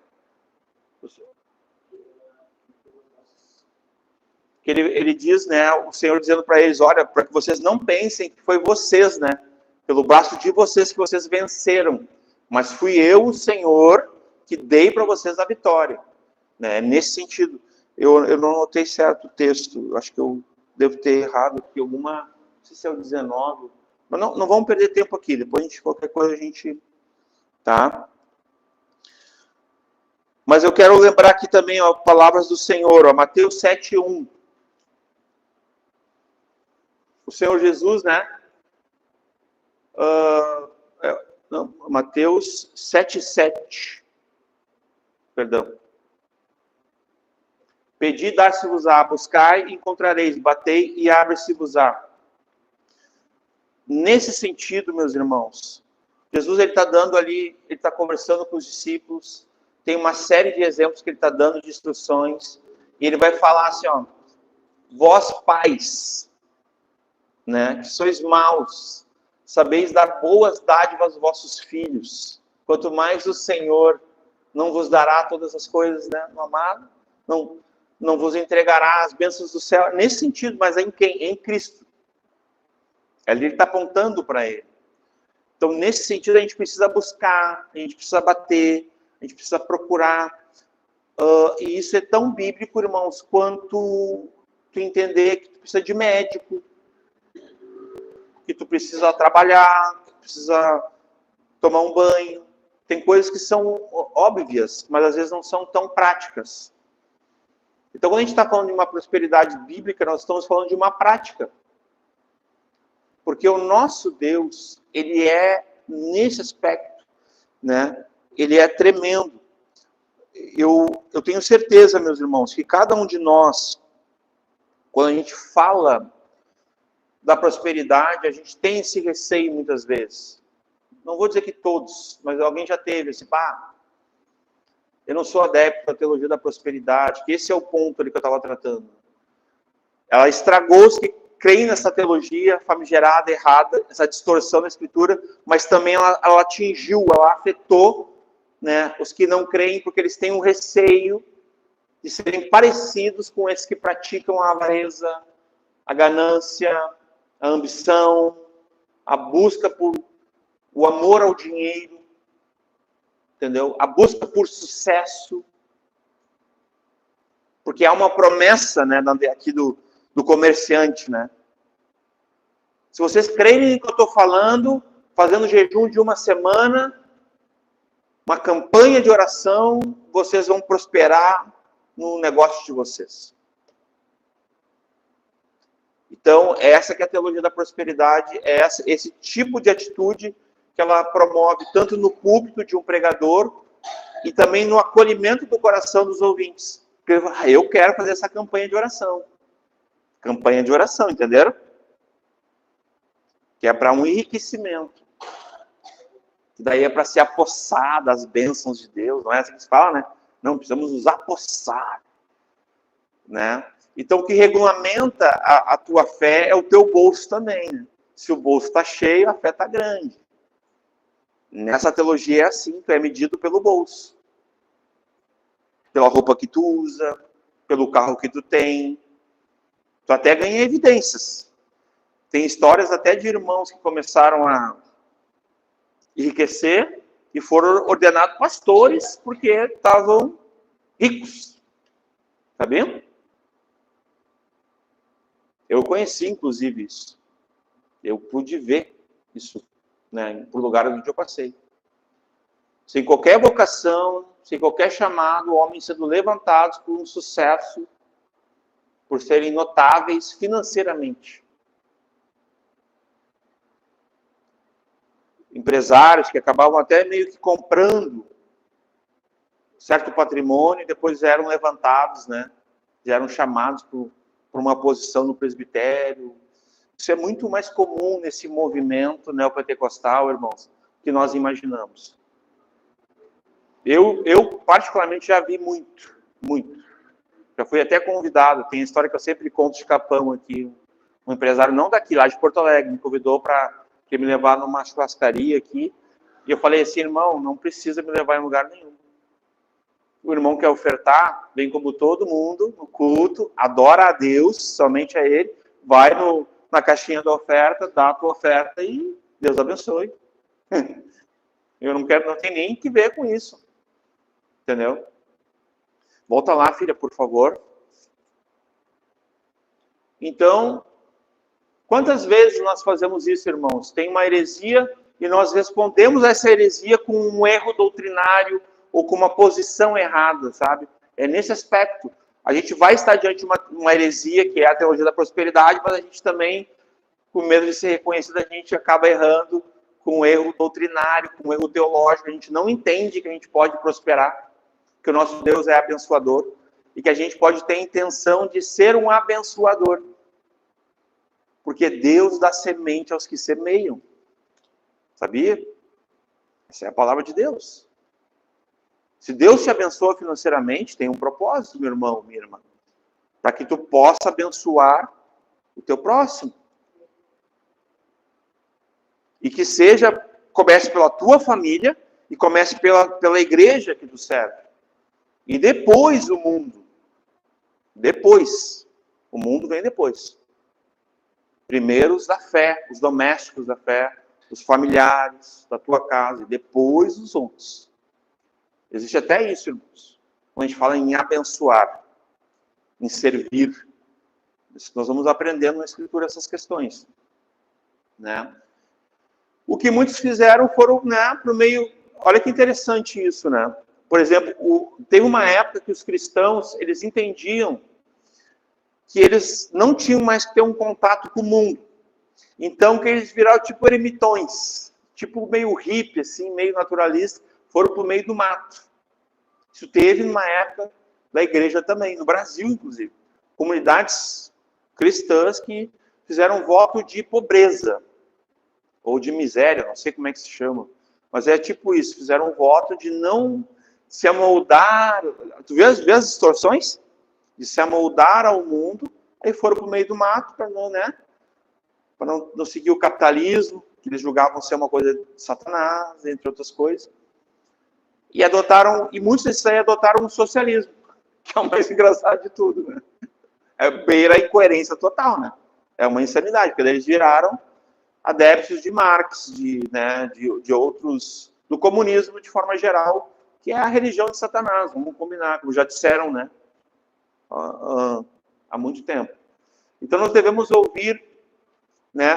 que ele diz, né, o Senhor dizendo para eles, olha, para que vocês não pensem que foi vocês, né, pelo braço de vocês que vocês venceram, mas fui eu, o Senhor, que dei para vocês a vitória. Né? Nesse sentido, eu não notei certo o texto, eu acho que eu devo ter errado aqui alguma, não sei se é o 19, mas não vamos perder tempo aqui, depois qualquer coisa a gente, tá? Mas eu quero lembrar aqui também, ó, palavras do Senhor, ó, Mateus 7:1. O Senhor Jesus, né? Mateus 7:7. Perdão. Pedi, dar-se-vos-á, buscai, encontrareis, batei e abre-se-vos-á. Nesse sentido, meus irmãos, Jesus ele está dando ali, ele está conversando com os discípulos, tem uma série de exemplos que ele está dando de instruções, e ele vai falar assim, ó, vós pais, né, que sois maus, sabeis dar boas dádivas aos vossos filhos, quanto mais o Senhor não vos dará todas as coisas, né, no amado, não vos entregará as bênçãos do céu, nesse sentido, mas em quem? Em Cristo. Ele está apontando para ele. Então, nesse sentido, a gente precisa buscar, a gente precisa bater, a gente precisa procurar. E isso é tão bíblico, irmãos, quanto tu entender que tu precisa de médico, que tu precisa trabalhar, que tu precisa tomar um banho. Tem coisas que são óbvias, mas às vezes não são tão práticas. Então, quando a gente está falando de uma prosperidade bíblica, nós estamos falando de uma prática. Porque o nosso Deus, ele é, nesse aspecto, né, ele é tremendo. Eu tenho certeza, meus irmãos, que cada um de nós, quando a gente fala da prosperidade, a gente tem esse receio muitas vezes. Não vou dizer que todos, mas alguém já teve esse, eu não sou adepto da teologia da prosperidade, que esse é o ponto ali que eu estava tratando. Ela estragou os que creem nessa teologia famigerada, errada, essa distorção da Escritura, mas também ela atingiu, ela afetou, né, os que não creem, porque eles têm um receio de serem parecidos com esses que praticam a avareza, a ganância, a ambição, a busca por o amor ao dinheiro, entendeu? A busca por sucesso, porque há uma promessa, né, aqui do comerciante, né? Se vocês creem no que eu estou falando, fazendo jejum de uma semana, uma campanha de oração, vocês vão prosperar no negócio de vocês. Então, essa que é a teologia da prosperidade, é esse tipo de atitude que ela promove tanto no púlpito de um pregador e também no acolhimento do coração dos ouvintes. Porque eu quero fazer essa campanha de oração. Campanha de oração, entenderam? Que é para um enriquecimento. Que daí é para se apossar das bênçãos de Deus. Não é assim que se fala, né? Não, precisamos nos apossar. Né? Então, o que regulamenta a tua fé é o teu bolso também. Né? Se o bolso está cheio, a fé está grande. Nessa teologia é assim, tu é medido pelo bolso. Pela roupa que tu usa, pelo carro que tu tem. Tu até ganha evidências. Tem histórias até de irmãos que começaram a enriquecer e foram ordenados pastores porque estavam ricos. Tá vendo? Eu conheci, inclusive, isso. Eu pude ver isso, né, por lugar onde eu passei. Sem qualquer vocação, sem qualquer chamado, homens sendo levantados por um sucesso, por serem notáveis financeiramente. Empresários que acabavam até meio que comprando certo patrimônio e depois eram levantados, né? Eram chamados por uma posição no presbitério. Isso é muito mais comum nesse movimento neopentecostal, irmãos, que nós imaginamos. Eu particularmente já vi muito. Já fui até convidado, tem a história que eu sempre conto de capão aqui. Um empresário não daqui, lá de Porto Alegre, me convidou para me levar numa churrascaria aqui. E eu falei assim, irmão, não precisa me levar em lugar nenhum. o irmão quer ofertar, vem como todo mundo no culto, adora a Deus, somente a Ele, vai na caixinha da oferta, dá a tua oferta e Deus abençoe. Eu não tenho nem que ver com isso. Entendeu? Volta lá, filha, por favor. Então, quantas vezes nós fazemos isso, irmãos? Tem uma heresia e nós respondemos a essa heresia com um erro doutrinário ou com uma posição errada, sabe? É nesse aspecto. A gente vai estar diante de uma heresia, que é a teologia da prosperidade, mas a gente também, com medo de ser reconhecido, a gente acaba errando com um erro doutrinário, com um erro teológico. A gente não entende que a gente pode prosperar, que o nosso Deus é abençoador e que a gente pode ter a intenção de ser um abençoador. Porque Deus dá semente aos que semeiam. Sabia? Essa é a palavra de Deus. Se Deus te abençoa financeiramente, tem um propósito, meu irmão, minha irmã. Para que tu possa abençoar o teu próximo. E que comece pela tua família e comece pela igreja que tu serve. E depois o mundo. Depois. O mundo vem depois. Primeiro os da fé, os domésticos da fé, os familiares da tua casa, e depois os outros. Existe até isso, irmãos. Quando a gente fala em abençoar, em servir. Isso nós vamos aprendendo na Escritura essas questões. Né? O que muitos fizeram foram, né, para o meio... Olha que interessante isso, né? Por exemplo, teve uma época que os cristãos, eles entendiam que eles não tinham mais que ter um contato com o mundo. Então, que eles viraram tipo ermitões, tipo meio hippie, assim, meio naturalista, foram para o meio do mato. Isso teve numa época da igreja também, no Brasil, inclusive. Comunidades cristãs que fizeram voto de pobreza, ou de miséria, não sei como é que se chama, mas é tipo isso, fizeram um voto de não se amoldar. Tu vê as distorções? De se amoldar ao mundo, aí foram para o meio do mato para não, né? Para não seguir o capitalismo, que eles julgavam ser uma coisa de Satanás, entre outras coisas. E muitos desses aí adotaram o socialismo, que é o mais engraçado de tudo, né? É beira a incoerência total, né? É uma insanidade, porque eles viraram adeptos de Marx, de outros, do comunismo de forma geral, que é a religião de Satanás, vamos combinar, como já disseram, né? Há muito tempo. Então nós devemos ouvir, né,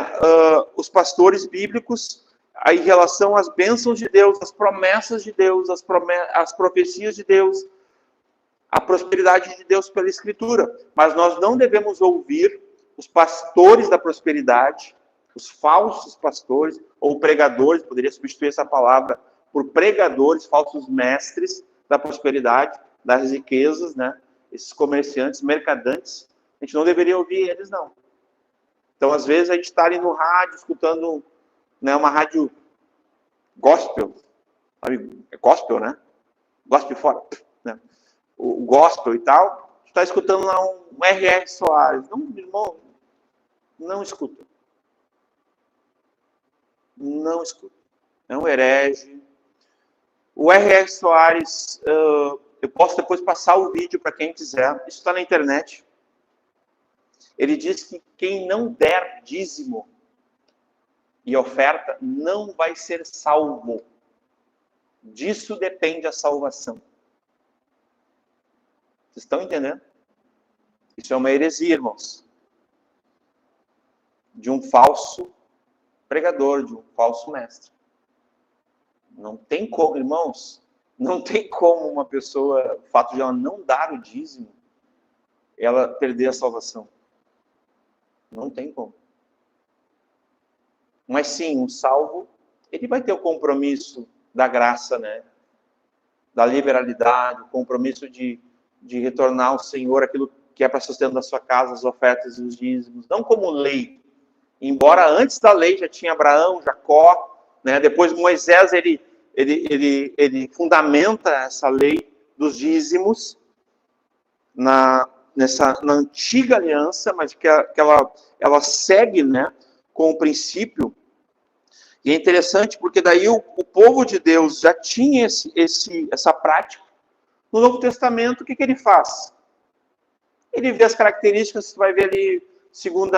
os pastores bíblicos em relação às bênçãos de Deus, às promessas de Deus, às profecias de Deus, à prosperidade de Deus pela Escritura. Mas nós não devemos ouvir os pastores da prosperidade, os falsos pastores, ou pregadores, poderia substituir essa palavra por pregadores, falsos mestres da prosperidade, das riquezas, né? Esses comerciantes, mercadantes, a gente não deveria ouvir eles, não. Então, às vezes, a gente está ali no rádio, escutando, né, uma rádio gospel, sabe? É gospel, né? Gospel fora, né? O gospel e tal, está escutando lá um R.R. Soares. Não, irmão, não escuta. Não escuta. É um herege. O R.R. Soares... eu posso depois passar o vídeo para quem quiser. Isso está na internet. Ele diz que quem não der dízimo e oferta não vai ser salvo. Disso depende a salvação. Vocês estão entendendo? Isso é uma heresia, irmãos. De um falso pregador, de um falso mestre. Não tem como, irmãos... Não tem como uma pessoa, o fato de ela não dar o dízimo, ela perder a salvação. Não tem como. Mas sim, um salvo, ele vai ter o compromisso da graça, né? Da liberalidade, o compromisso de retornar ao Senhor aquilo que é para sustento da sua casa, as ofertas e os dízimos. Não como lei. Embora antes da lei já tinha Abraão, Jacó, né? Depois Moisés, ele fundamenta essa lei dos dízimos na antiga aliança, mas que ela segue, né, com o princípio. E é interessante porque daí o povo de Deus já tinha essa prática, No Novo Testamento, o que ele faz? Ele vê as características, você vai ver ali, 2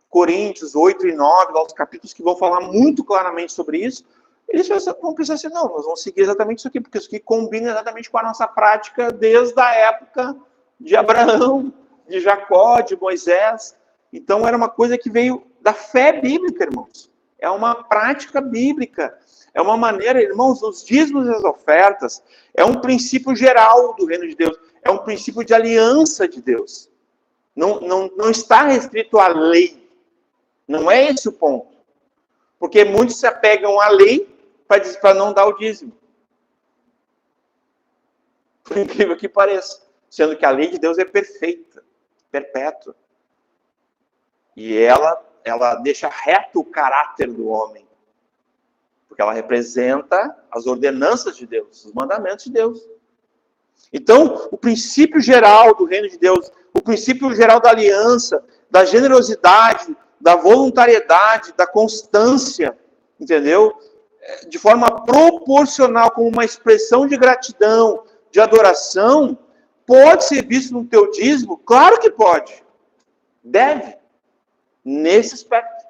Coríntios 8 e 9, lá os capítulos que vão falar muito claramente sobre isso. Eles vão pensar assim, não, nós vamos seguir exatamente isso aqui, porque isso aqui combina exatamente com a nossa prática desde a época de Abraão, de Jacó, de Moisés. Então, era uma coisa que veio da fé bíblica, irmãos. É uma prática bíblica. É uma maneira, irmãos, os dízimos e as ofertas é um princípio geral do reino de Deus. É um princípio de aliança de Deus. Não está restrito à lei. Não é esse o ponto. Porque muitos se apegam à lei para não dar o dízimo. Por incrível que pareça. Sendo que a lei de Deus é perfeita, perpétua. E ela deixa reto o caráter do homem. Porque ela representa as ordenanças de Deus, os mandamentos de Deus. Então, o princípio geral do reino de Deus, o princípio geral da aliança, da generosidade, da voluntariedade, da constância, entendeu? De forma proporcional, como uma expressão de gratidão, de adoração, pode ser visto no teu dízimo? Claro que pode. Deve. Nesse aspecto.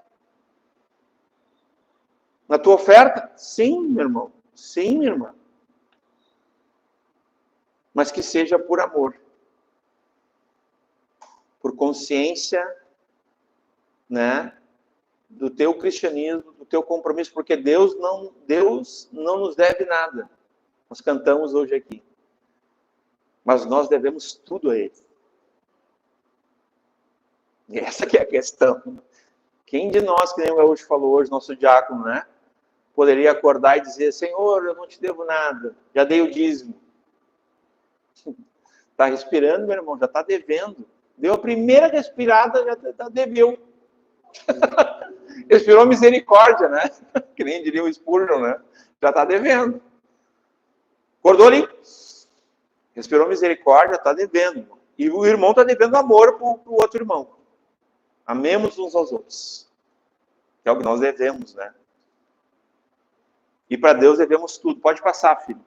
Na tua oferta? Sim, meu irmão. Sim, minha irmã. Mas que seja por amor. Por consciência, né, do teu cristianismo, do teu compromisso, porque Deus não nos deve nada. Nós cantamos hoje aqui. Mas nós devemos tudo a Ele. E essa que é a questão. Quem de nós, que nem o Gaúcho falou hoje, nosso diácono, né, poderia acordar e dizer, Senhor, eu não te devo nada, já dei o dízimo. Está respirando, meu irmão, já está devendo. Deu a primeira respirada, já deveu. Respirou misericórdia, né? Que nem diria o Spurgeon, né? Já está devendo. Acordou ali. Respirou misericórdia, está devendo. E o irmão está devendo amor para o outro irmão. Amemos uns aos outros. Que é o que nós devemos, né? E para Deus devemos tudo. Pode passar, filho.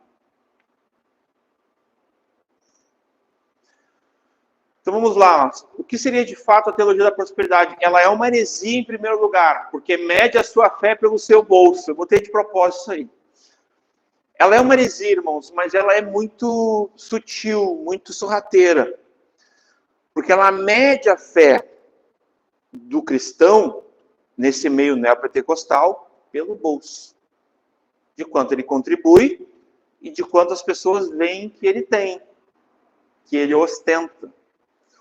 Então vamos lá. O que seria de fato a teologia da prosperidade? Ela é uma heresia em primeiro lugar, porque mede a sua fé pelo seu bolso. Eu botei de propósito isso aí. Ela é uma heresia, irmãos, mas ela é muito sutil, muito sorrateira. Porque ela mede a fé do cristão, nesse meio neopentecostal, pelo bolso. De quanto ele contribui e de quanto as pessoas veem que ele tem, que ele ostenta.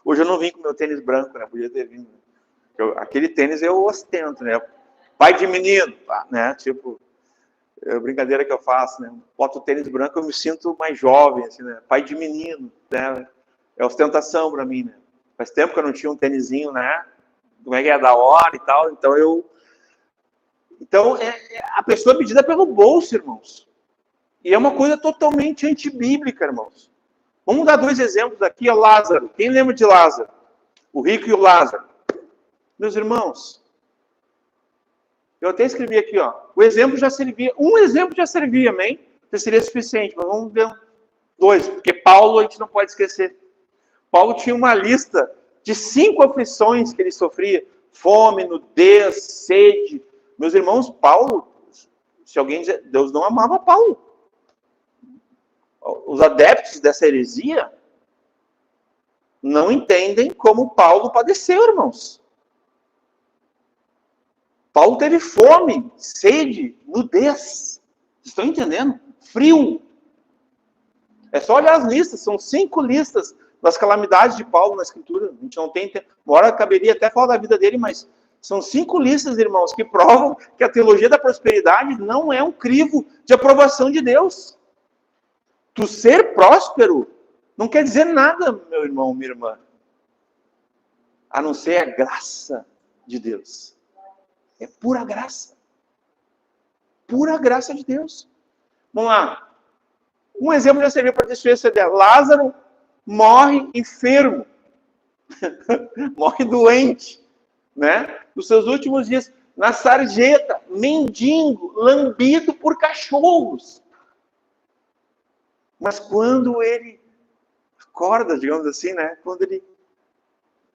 Hoje eu não vim com meu tênis branco, né? Podia ter vindo. Aquele tênis eu ostento, né? Pai de menino, né? Tipo, é brincadeira que eu faço, né? Boto o tênis branco, eu me sinto mais jovem, assim, né? Pai de menino, né? É ostentação para mim, né? Faz tempo que eu não tinha um tênisinho, né? Como é que é da hora e tal, Então, a pessoa é medida pelo bolso, irmãos. E é uma coisa totalmente antibíblica, irmãos. Vamos dar 2 exemplos aqui, ó, Lázaro. Quem lembra de Lázaro? O rico e o Lázaro. Meus irmãos, eu até escrevi aqui, ó. O exemplo já servia. Um exemplo já servia, amém? Já seria suficiente, mas vamos ver 2, porque Paulo a gente não pode esquecer. Paulo tinha uma lista de 5 aflições que ele sofria. Fome, nudez, sede. Meus irmãos, Paulo, se alguém dizer, Deus não amava Paulo. Os adeptos dessa heresia não entendem como Paulo padeceu, irmãos. Paulo teve fome, sede, nudez. Estão entendendo? Frio. É só olhar as listas, são 5 listas das calamidades de Paulo na Escritura. A gente não tem tempo. Uma hora caberia até falar da vida dele, mas são 5 listas, irmãos, que provam que a teologia da prosperidade não é um crivo de aprovação de Deus. Tu ser próspero não quer dizer nada, meu irmão, minha irmã, a não ser a graça de Deus. É pura graça. Pura graça de Deus. Vamos lá. Um exemplo já serviu para destruir essa ideia. Lázaro morre enfermo. Morre doente, né? Nos seus últimos dias, na sarjeta, mendigo, lambido por cachorros. Mas quando ele acorda, digamos assim, né? Quando ele,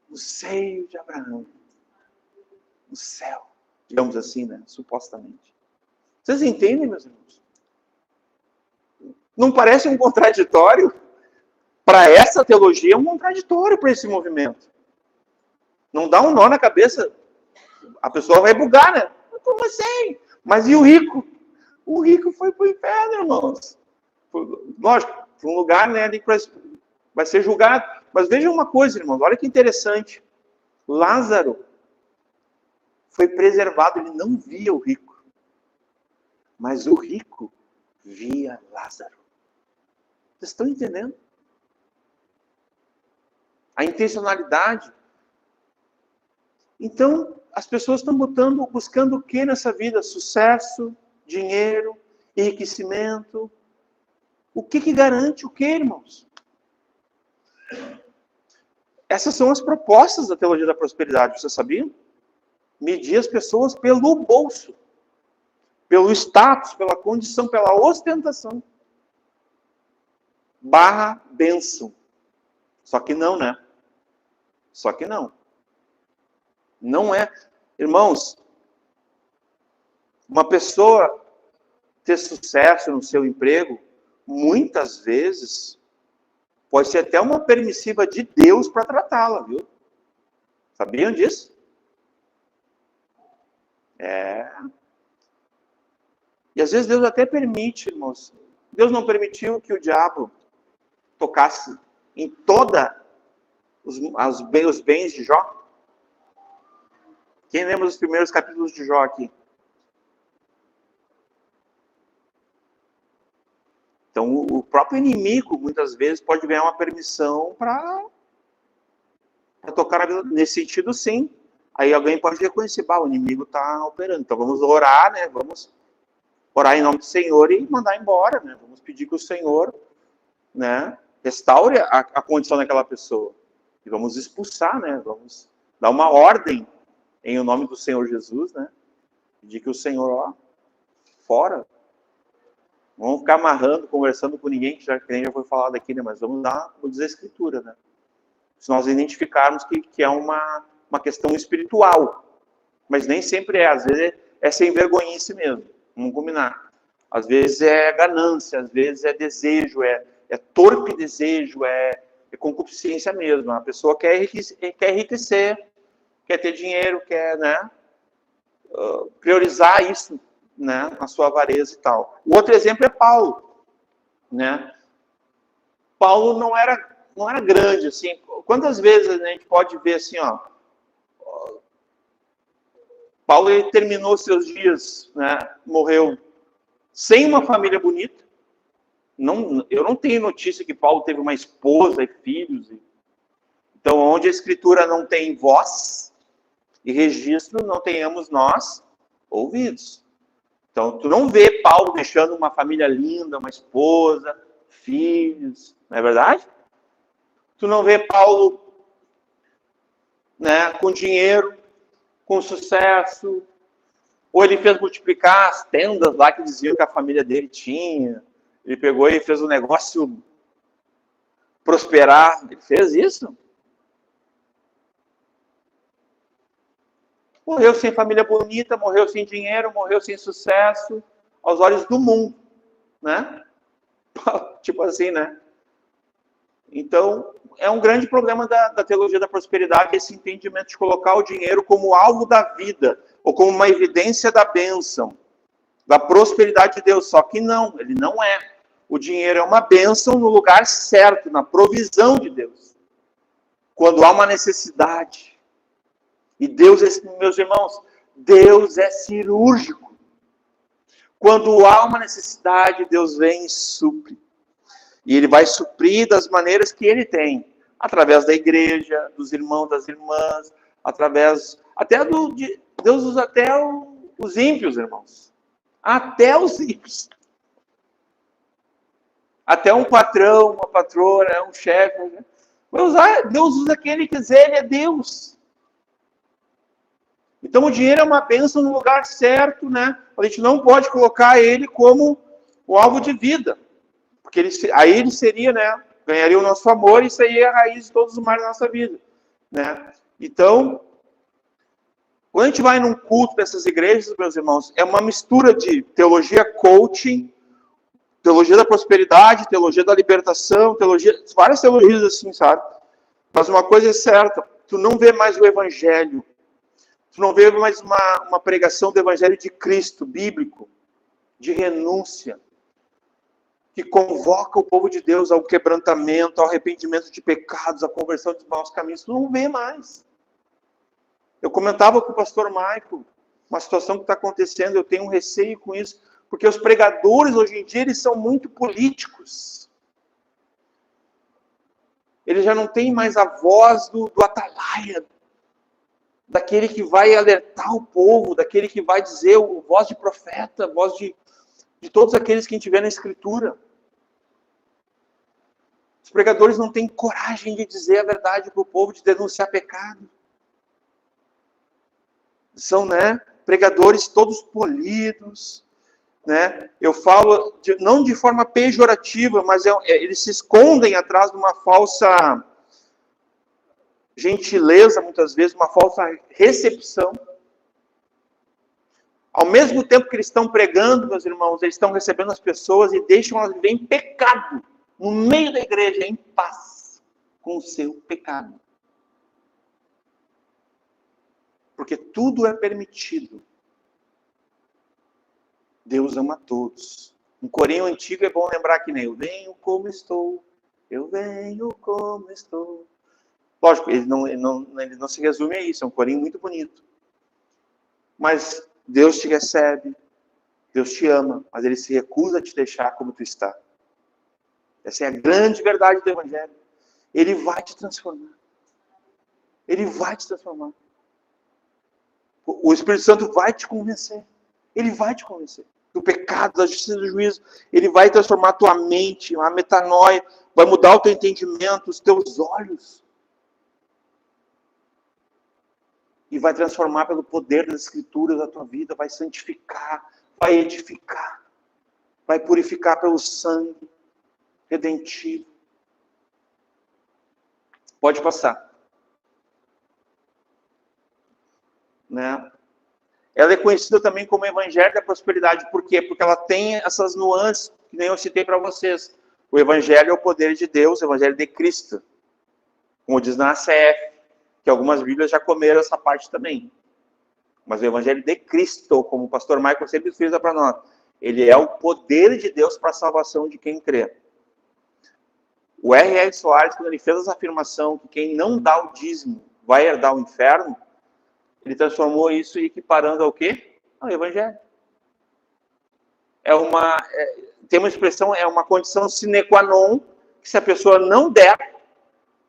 no seio de Abraão, no céu, digamos assim, né? Supostamente. Vocês entendem, meus irmãos? Não parece um contraditório? Para essa teologia, é um contraditório para esse movimento. Não dá um nó na cabeça, a pessoa vai bugar, né? Como assim? Mas e o rico? O rico foi para o inferno, irmãos. Lógico, para um lugar, né, ali vai ser julgado. Mas vejam uma coisa, irmãos, olha que interessante. Lázaro foi preservado, ele não via o rico. Mas o rico via Lázaro. Vocês estão entendendo? A intencionalidade. Então, as pessoas estão buscando o que nessa vida? Sucesso, dinheiro, enriquecimento. O que garante o que, irmãos? Essas são as propostas da teologia da prosperidade, vocês sabiam? Medir as pessoas pelo bolso, pelo status, pela condição, pela ostentação. / bênção. Só que não, né? Só que não. Não é. Irmãos, uma pessoa ter sucesso no seu emprego, muitas vezes, pode ser até uma permissiva de Deus para tratá-la, viu? Sabiam disso? E às vezes Deus até permite, irmãos. Deus não permitiu que o diabo tocasse em toda os bens de Jó? Quem lembra dos primeiros capítulos de Jó aqui? Então, o próprio inimigo, muitas vezes, pode ganhar uma permissão para tocar na vida. Nesse sentido, sim. Aí alguém pode reconhecer, o inimigo está operando. Então, vamos orar, né? Vamos orar em nome do Senhor e mandar embora, né? Vamos pedir que o Senhor, né, restaure a condição daquela pessoa. E vamos expulsar, né? Vamos dar uma ordem em o nome do Senhor Jesus, né? Pedir que o Senhor, fora. Não vamos ficar amarrando, conversando com ninguém, que nem já foi falado aqui, né? Mas vamos dizer a Escritura, né? Se nós identificarmos que é uma questão espiritual. Mas nem sempre é. Às vezes é sem vergonhice mesmo. Vamos combinar. Às vezes é ganância, às vezes é desejo, é torpe desejo, é concupiscência mesmo. A pessoa quer enriquecer, quer ter dinheiro, quer, né, priorizar isso, né, na sua avareza e tal. O outro exemplo é Paulo, né? Paulo não era grande, assim. Quantas vezes a gente pode ver assim, Paulo, ele terminou seus dias, né, morreu sem uma família bonita. Eu não tenho notícia que Paulo teve uma esposa e filhos. Então, onde a Escritura não tem voz e registro, não tenhamos nós ouvidos. Então, tu não vê Paulo deixando uma família linda, uma esposa, filhos, não é verdade? Tu não vê Paulo, né, com dinheiro, com sucesso, ou ele fez multiplicar as tendas lá que diziam que a família dele tinha. Ele pegou e fez o negócio prosperar. Ele fez isso? Morreu sem família bonita, morreu sem dinheiro, morreu sem sucesso, aos olhos do mundo, né? Tipo assim, né? Então, é um grande problema da teologia da prosperidade, esse entendimento de colocar o dinheiro como alvo da vida, ou como uma evidência da bênção, da prosperidade de Deus. Só que não, ele não é. O dinheiro é uma bênção no lugar certo, na provisão de Deus. Quando há uma necessidade. E Deus, meus irmãos, Deus é cirúrgico. Quando há uma necessidade, Deus vem e supre. E Ele vai suprir das maneiras que Ele tem. Através da igreja, dos irmãos, das irmãs, através... Deus usa até os ímpios, irmãos. Até os ímpios. Até um patrão, uma patrona, um chefe. Deus usa quem Ele quiser, Ele é Deus. Então o dinheiro é uma bênção no lugar certo, né? A gente não pode colocar ele como o alvo de vida. Porque aí ele seria, né, ganharia o nosso amor e seria a raiz de todos os males da nossa vida, né? Então, quando a gente vai num culto dessas igrejas, meus irmãos, é uma mistura de teologia coaching, teologia da prosperidade, teologia da libertação, várias teologias assim, sabe? Mas uma coisa é certa, tu não vê mais o evangelho, tu não vê mais uma pregação do evangelho de Cristo, bíblico, de renúncia, que convoca o povo de Deus ao quebrantamento, ao arrependimento de pecados, à conversão dos maus caminhos. Tu não vê mais. Eu comentava com o pastor Maico uma situação que está acontecendo, eu tenho um receio com isso, porque os pregadores hoje em dia eles são muito políticos. Eles já não têm mais a voz do atalaia, daquele que vai alertar o povo, daquele que vai dizer, voz de profeta, voz de todos aqueles que a gente vê na Escritura. Os pregadores não têm coragem de dizer a verdade para o povo, de denunciar pecado. São, né, pregadores todos polidos, né? Eu falo, não de forma pejorativa, mas eles se escondem atrás de uma falsa gentileza, muitas vezes, uma falsa recepção. Ao mesmo tempo que eles estão pregando, meus irmãos, eles estão recebendo as pessoas e deixam elas viver em pecado, no meio da igreja, em paz com o seu pecado. Porque tudo é permitido. Deus ama todos. Um corinho antigo é bom lembrar que nem eu venho como estou, eu venho como estou. Lógico, ele não se resume a isso, é um corinho muito bonito. Mas Deus te recebe, Deus te ama, mas Ele se recusa a te deixar como tu está. Essa é a grande verdade do Evangelho. Ele vai te transformar. Ele vai te transformar. O Espírito Santo vai te convencer. Ele vai te convencer do pecado, da justiça e do juízo. Ele vai transformar a tua mente, a metanoia, vai mudar o teu entendimento, os teus olhos. E vai transformar pelo poder das Escrituras a tua vida, vai santificar, vai edificar, vai purificar pelo sangue redentivo. Pode passar. Né? Ela é conhecida também como Evangelho da Prosperidade. Por quê? Porque ela tem essas nuances, que nem eu citei para vocês. O Evangelho é o poder de Deus, o Evangelho de Cristo. Como diz na ACF, que algumas Bíblias já comeram essa parte também. Mas o Evangelho de Cristo, como o pastor Michael sempre frisa para nós, ele é o poder de Deus para a salvação de quem crê. O R.R. Soares, quando ele fez essa afirmação que quem não dá o dízimo vai herdar o inferno, ele transformou isso equiparando ao quê? Ao Evangelho. Tem uma expressão, é uma condição sine qua non, que se a pessoa não der,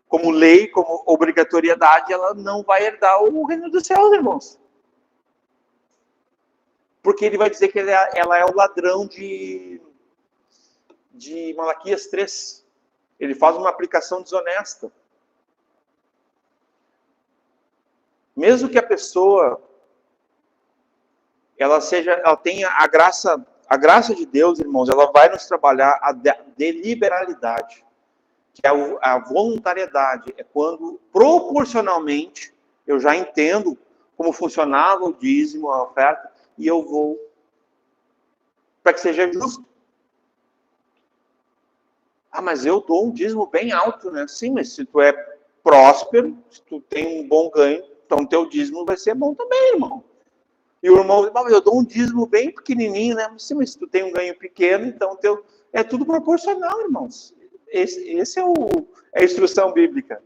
como lei, como obrigatoriedade, ela não vai herdar o reino dos céus, irmãos. Porque ele vai dizer que ela é o ladrão de Malaquias 3. Ele faz uma aplicação desonesta. Mesmo que a pessoa ela tenha a graça de Deus, irmãos, ela vai nos trabalhar a deliberalidade, que é a voluntariedade, é quando proporcionalmente eu já entendo como funcionava o dízimo, a oferta, e eu vou para que seja justo. Ah, mas eu dou um dízimo bem alto, né? Sim, mas se tu é próspero, se tu tem um bom ganho, então teu dízimo vai ser bom também, irmão. E o irmão, mas eu dou um dízimo bem pequenininho, né? Sim, mas se tu tem um ganho pequeno, então é tudo proporcional, irmãos. Esse é a instrução bíblica.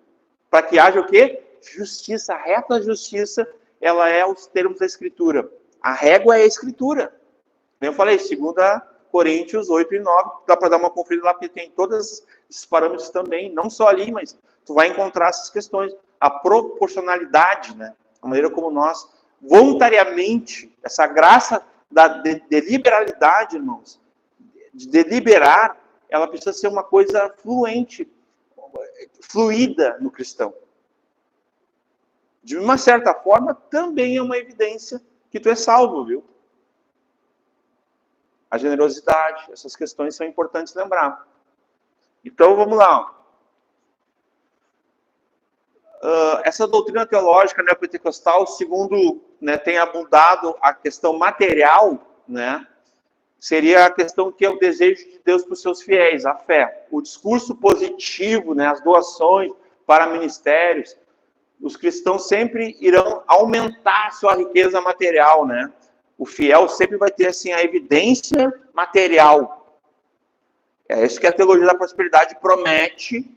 Para que haja o quê? Justiça. A reta justiça, ela é os termos da Escritura. A régua é a Escritura. Eu falei, 2 Coríntios 8 e 9, dá para dar uma conferida lá, porque tem todos esses parâmetros também, não só ali, mas tu vai encontrar essas questões. A proporcionalidade, né? A maneira como nós, voluntariamente, essa graça da deliberalidade, irmãos, de deliberar, ela precisa ser uma coisa fluente, fluida no cristão. De uma certa forma, também é uma evidência que tu é salvo, viu? A generosidade, essas questões são importantes lembrar. Então, vamos lá. Essa doutrina teológica neopentecostal, segundo, né, tem abundado a questão material, né, seria a questão que é o desejo de Deus para os seus fiéis, a fé. O discurso positivo, né, as doações para ministérios, os cristãos sempre irão aumentar sua riqueza material, né? O fiel sempre vai ter, assim, a evidência material. É isso que a teologia da prosperidade promete.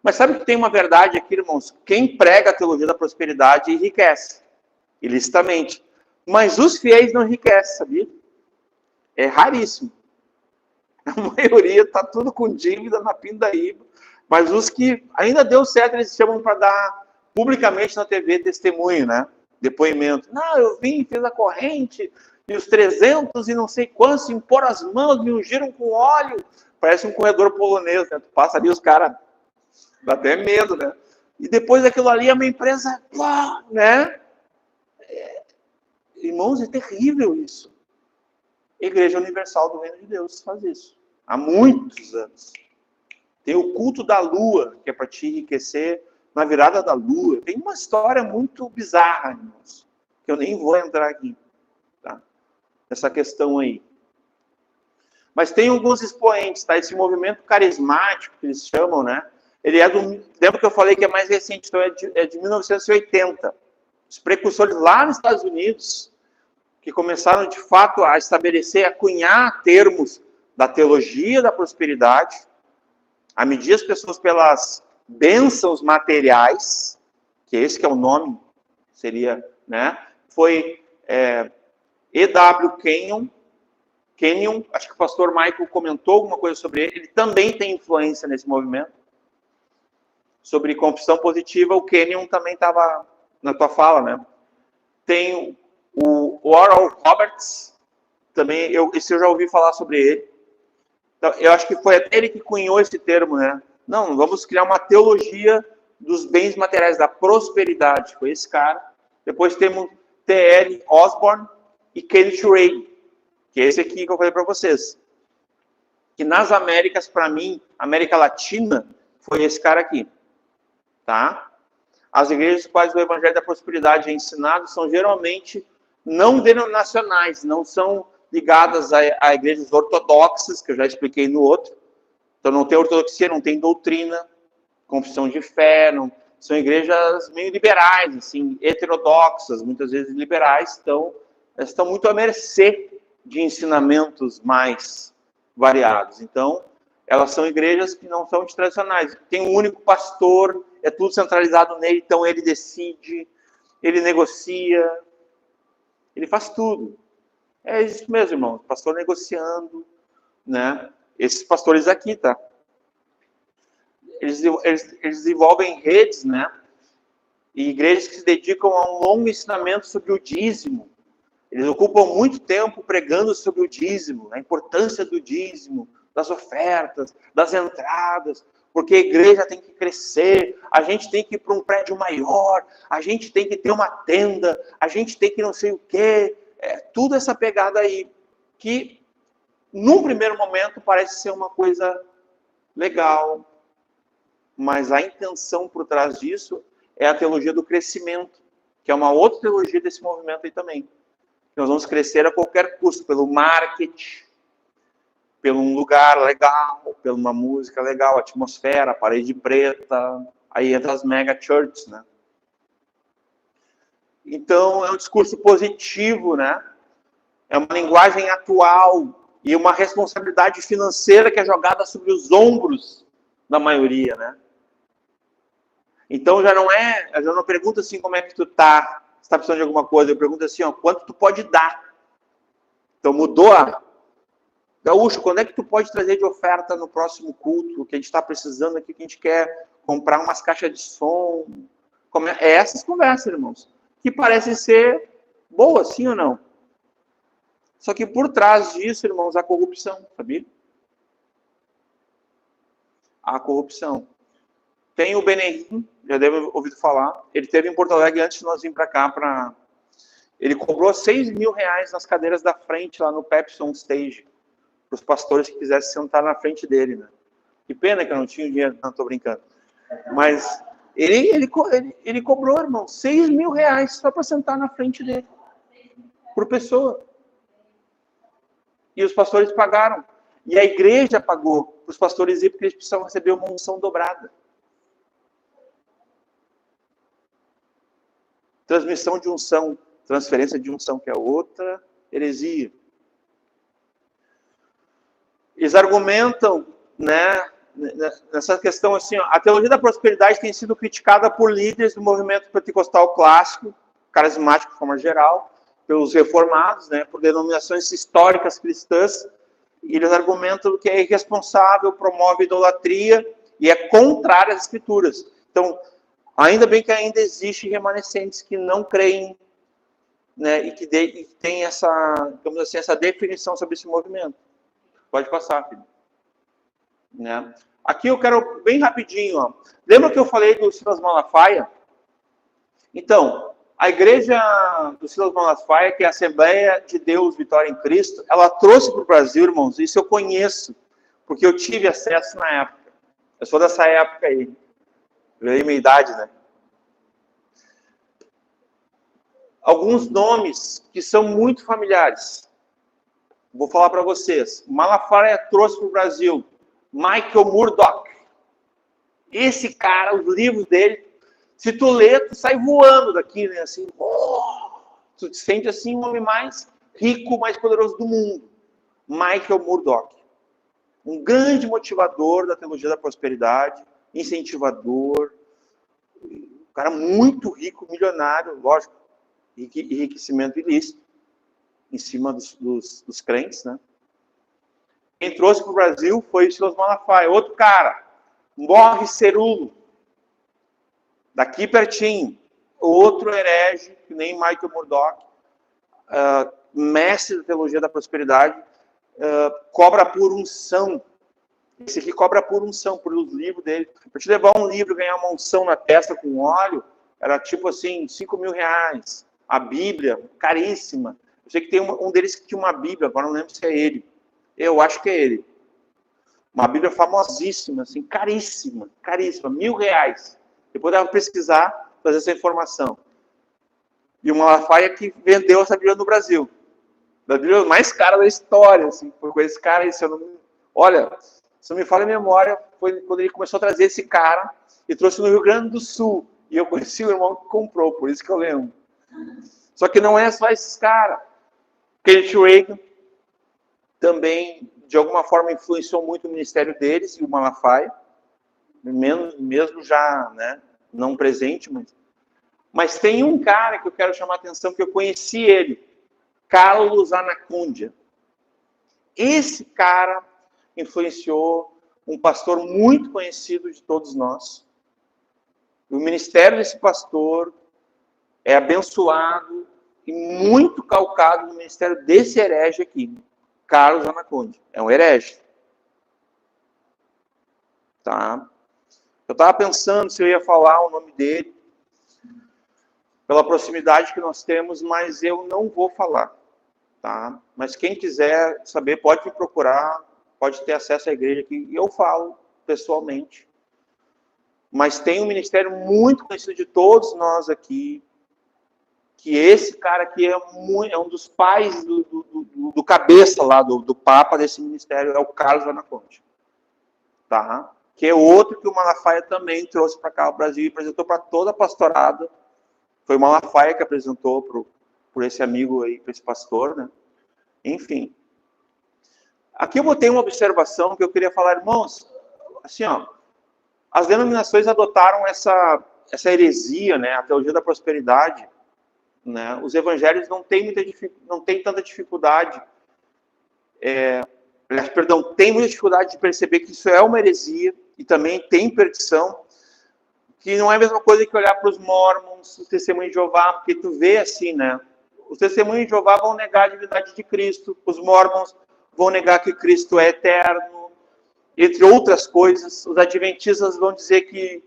Mas sabe que tem uma verdade aqui, irmãos? Quem prega a teologia da prosperidade enriquece, ilicitamente. Mas os fiéis não enriquecem, sabia? É raríssimo. A maioria está tudo com dívida na pindaíba. Mas os que ainda deu certo, eles chamam para dar publicamente na TV testemunho, né? Depoimento. Não, eu vim, fiz a corrente, e os 300 e não sei quantos, impor as mãos, me ungiram com óleo. Parece um corredor polonês, né? Tu passa ali, os caras, dá até medo, né? E depois daquilo ali, é uma empresa, né? Irmãos, é terrível isso. Igreja Universal do Reino de Deus faz isso. Há muitos anos. Tem o culto da lua, que é para te enriquecer na virada da lua. Tem uma história muito bizarra, irmãos, que eu nem vou entrar aqui, tá? Essa questão aí. Mas tem alguns expoentes, tá? Esse movimento carismático, que eles chamam, né? Ele é do... Lembra que eu falei que é mais recente, então é de 1980. Os precursores lá nos Estados Unidos, que começaram, de fato, a estabelecer, a cunhar termos da teologia da prosperidade, a medir as pessoas pelas bênçãos materiais, que esse que é o nome, seria, né? Foi E.W. Kenyon, acho que o pastor Michael comentou alguma coisa sobre ele, ele também tem influência nesse movimento. Sobre confissão positiva, o Kenyon também estava na tua fala, né? Tem o Oral Roberts, também, esse eu já ouvi falar sobre ele. Então, eu acho que foi até ele que cunhou esse termo, né? Não, vamos criar uma teologia dos bens materiais, da prosperidade. Foi esse cara. Depois temos T.L. Osborne e Kenneth Ray, que é esse aqui que eu falei para vocês. Que nas Américas, para mim, América Latina, foi esse cara aqui. Tá? As igrejas quais o Evangelho da Prosperidade é ensinado são geralmente não denominacionais, não são ligadas a igrejas ortodoxas, que eu já expliquei no outro. Então não tem ortodoxia, não tem doutrina, confissão de fé, não, são igrejas meio liberais, assim, heterodoxas, muitas vezes liberais, então elas estão muito à mercê de ensinamentos mais variados. Então, elas são igrejas que não são tradicionais. Tem um único pastor, é tudo centralizado nele, então ele decide, ele negocia, ele faz tudo. É isso mesmo, irmão. Pastor negociando, né? Esses pastores aqui, tá? Eles desenvolvem redes, né? E igrejas que se dedicam a um longo ensinamento sobre o dízimo. Eles ocupam muito tempo pregando sobre o dízimo, a importância do dízimo, das ofertas, das entradas, porque a igreja tem que crescer, a gente tem que ir para um prédio maior, a gente tem que ter uma tenda, a gente tem que não sei o quê. Tudo essa pegada aí, que num primeiro momento parece ser uma coisa legal, mas a intenção por trás disso é a teologia do crescimento, que é uma outra teologia desse movimento aí também. Nós vamos crescer a qualquer custo, pelo marketing, pelo um lugar legal, pela uma música legal, atmosfera, parede preta, aí entra as mega churches, né? Então, é um discurso positivo, né? É uma linguagem atual e uma responsabilidade financeira que é jogada sobre os ombros da maioria, né? Então, eu já não pergunto assim como é que tu tá, se tá precisando de alguma coisa, eu pergunto assim, ó, quanto tu pode dar? Então, mudou a... Gaúcho, quando é que tu pode trazer de oferta no próximo culto, que a gente está precisando aqui, que a gente quer comprar umas caixas de som? É essas conversas, irmãos, que parecem ser boas, sim ou não? Só que por trás disso, irmãos, há corrupção, sabia? Há corrupção. Tem o Benerim, já deve ter ouvido falar, ele esteve em Porto Alegre antes de nós vir para cá. Ele cobrou R$6.000 nas cadeiras da frente, lá no Pepsi On Stage, para os pastores que quisessem sentar na frente dele, né? Que pena que eu não tinha dinheiro, não estou brincando. Mas ele cobrou, irmão, 6 mil reais só para sentar na frente dele, por pessoa. E os pastores pagaram. E a igreja pagou para os pastores ir, porque eles precisavam receber uma unção dobrada. Transmissão de unção, transferência de unção, que é outra heresia. Eles argumentam, né, nessa questão assim, ó, a teologia da prosperidade tem sido criticada por líderes do movimento pentecostal clássico, carismático de forma geral, pelos reformados, né, por denominações históricas cristãs, e eles argumentam que é irresponsável, promove idolatria e é contrária às escrituras. Então, ainda bem que ainda existe remanescentes que não creem, né, e que tem essa, digamos assim, essa definição sobre esse movimento. Pode passar, filho. Né? Aqui eu quero, bem rapidinho, ó. Lembra que eu falei do Silas Malafaia? Então, a igreja do Silas Malafaia, que é a Assembleia de Deus Vitória em Cristo, ela trouxe para o Brasil, irmãos, isso eu conheço, porque eu tive acesso na época. Eu sou dessa época aí. Veio minha idade, né? Alguns nomes que são muito familiares. Vou falar para vocês. Malafaia trouxe para o Brasil Michael Murdock. Esse cara, os livros dele, se tu lê, tu sai voando daqui, né? Assim, tu te sente assim o homem mais rico, mais poderoso do mundo. Michael Murdock. Um grande motivador da teologia da prosperidade, incentivador, um cara muito rico, milionário, lógico, enriquecimento ilícito, em cima dos crentes, né? Quem trouxe para o Brasil foi o Silas Malafaia. Outro cara, Morris Cerulo, daqui pertinho. Outro herege, que nem Michael Murdock, mestre da teologia da prosperidade, cobra por unção. Esse aqui cobra por unção, por os livros dele. Para te levar um livro e ganhar uma unção na testa com óleo, era tipo assim, 5 mil reais. A Bíblia, caríssima. Eu sei que tem um deles que tinha uma Bíblia, agora não lembro se é ele. Eu acho que é ele. Uma Bíblia famosíssima, assim, caríssima, caríssima, R$1.000. Depois dava para pesquisar, fazer essa informação. E o Malafaia que vendeu essa Bíblia no Brasil. A Bíblia mais cara da história, assim, foi com esse cara aí, se eu não... Olha, se não me falha a memória, foi quando ele começou a trazer esse cara e trouxe no Rio Grande do Sul. E eu conheci o irmão que comprou, por isso que eu lembro. Só que não é só esses caras. Kenneth Reagan também, de alguma forma, influenciou muito o ministério deles e o Malafaia, mesmo já, né, não presente, mas tem um cara que eu quero chamar a atenção, que eu conheci ele, Carlos Anacondia. Esse cara influenciou um pastor muito conhecido de todos nós. O ministério desse pastor é abençoado e muito calcado no ministério desse herege aqui, Carlos Anacondia. É um herege. Tá? Eu estava pensando se eu ia falar o nome dele, pela proximidade que nós temos, mas eu não vou falar. Tá? Mas quem quiser saber, pode me procurar, pode ter acesso à igreja aqui, e eu falo pessoalmente. Mas tem um ministério muito conhecido de todos nós aqui, que esse cara aqui é um dos pais do cabeça lá, do papa desse ministério, é o Carlos Anacondia. Tá? Que é outro que o Malafaia também trouxe para cá, o Brasil, e apresentou para toda a pastorada. Foi o Malafaia que apresentou por esse amigo aí, para esse pastor, né? Enfim. Aqui eu botei uma observação que eu queria falar, irmãos, assim, ó, as denominações adotaram essa heresia, né, a teologia da prosperidade, né? Os evangelhos não têm tanta dificuldade, tem muita dificuldade de perceber que isso é uma heresia e também tem perdição, que não é a mesma coisa que olhar para os mormons, os testemunhos de Jeová, porque tu vê assim, né? Os testemunhos de Jeová vão negar a divindade de Cristo, os mormons vão negar que Cristo é eterno, entre outras coisas. Os adventistas vão dizer que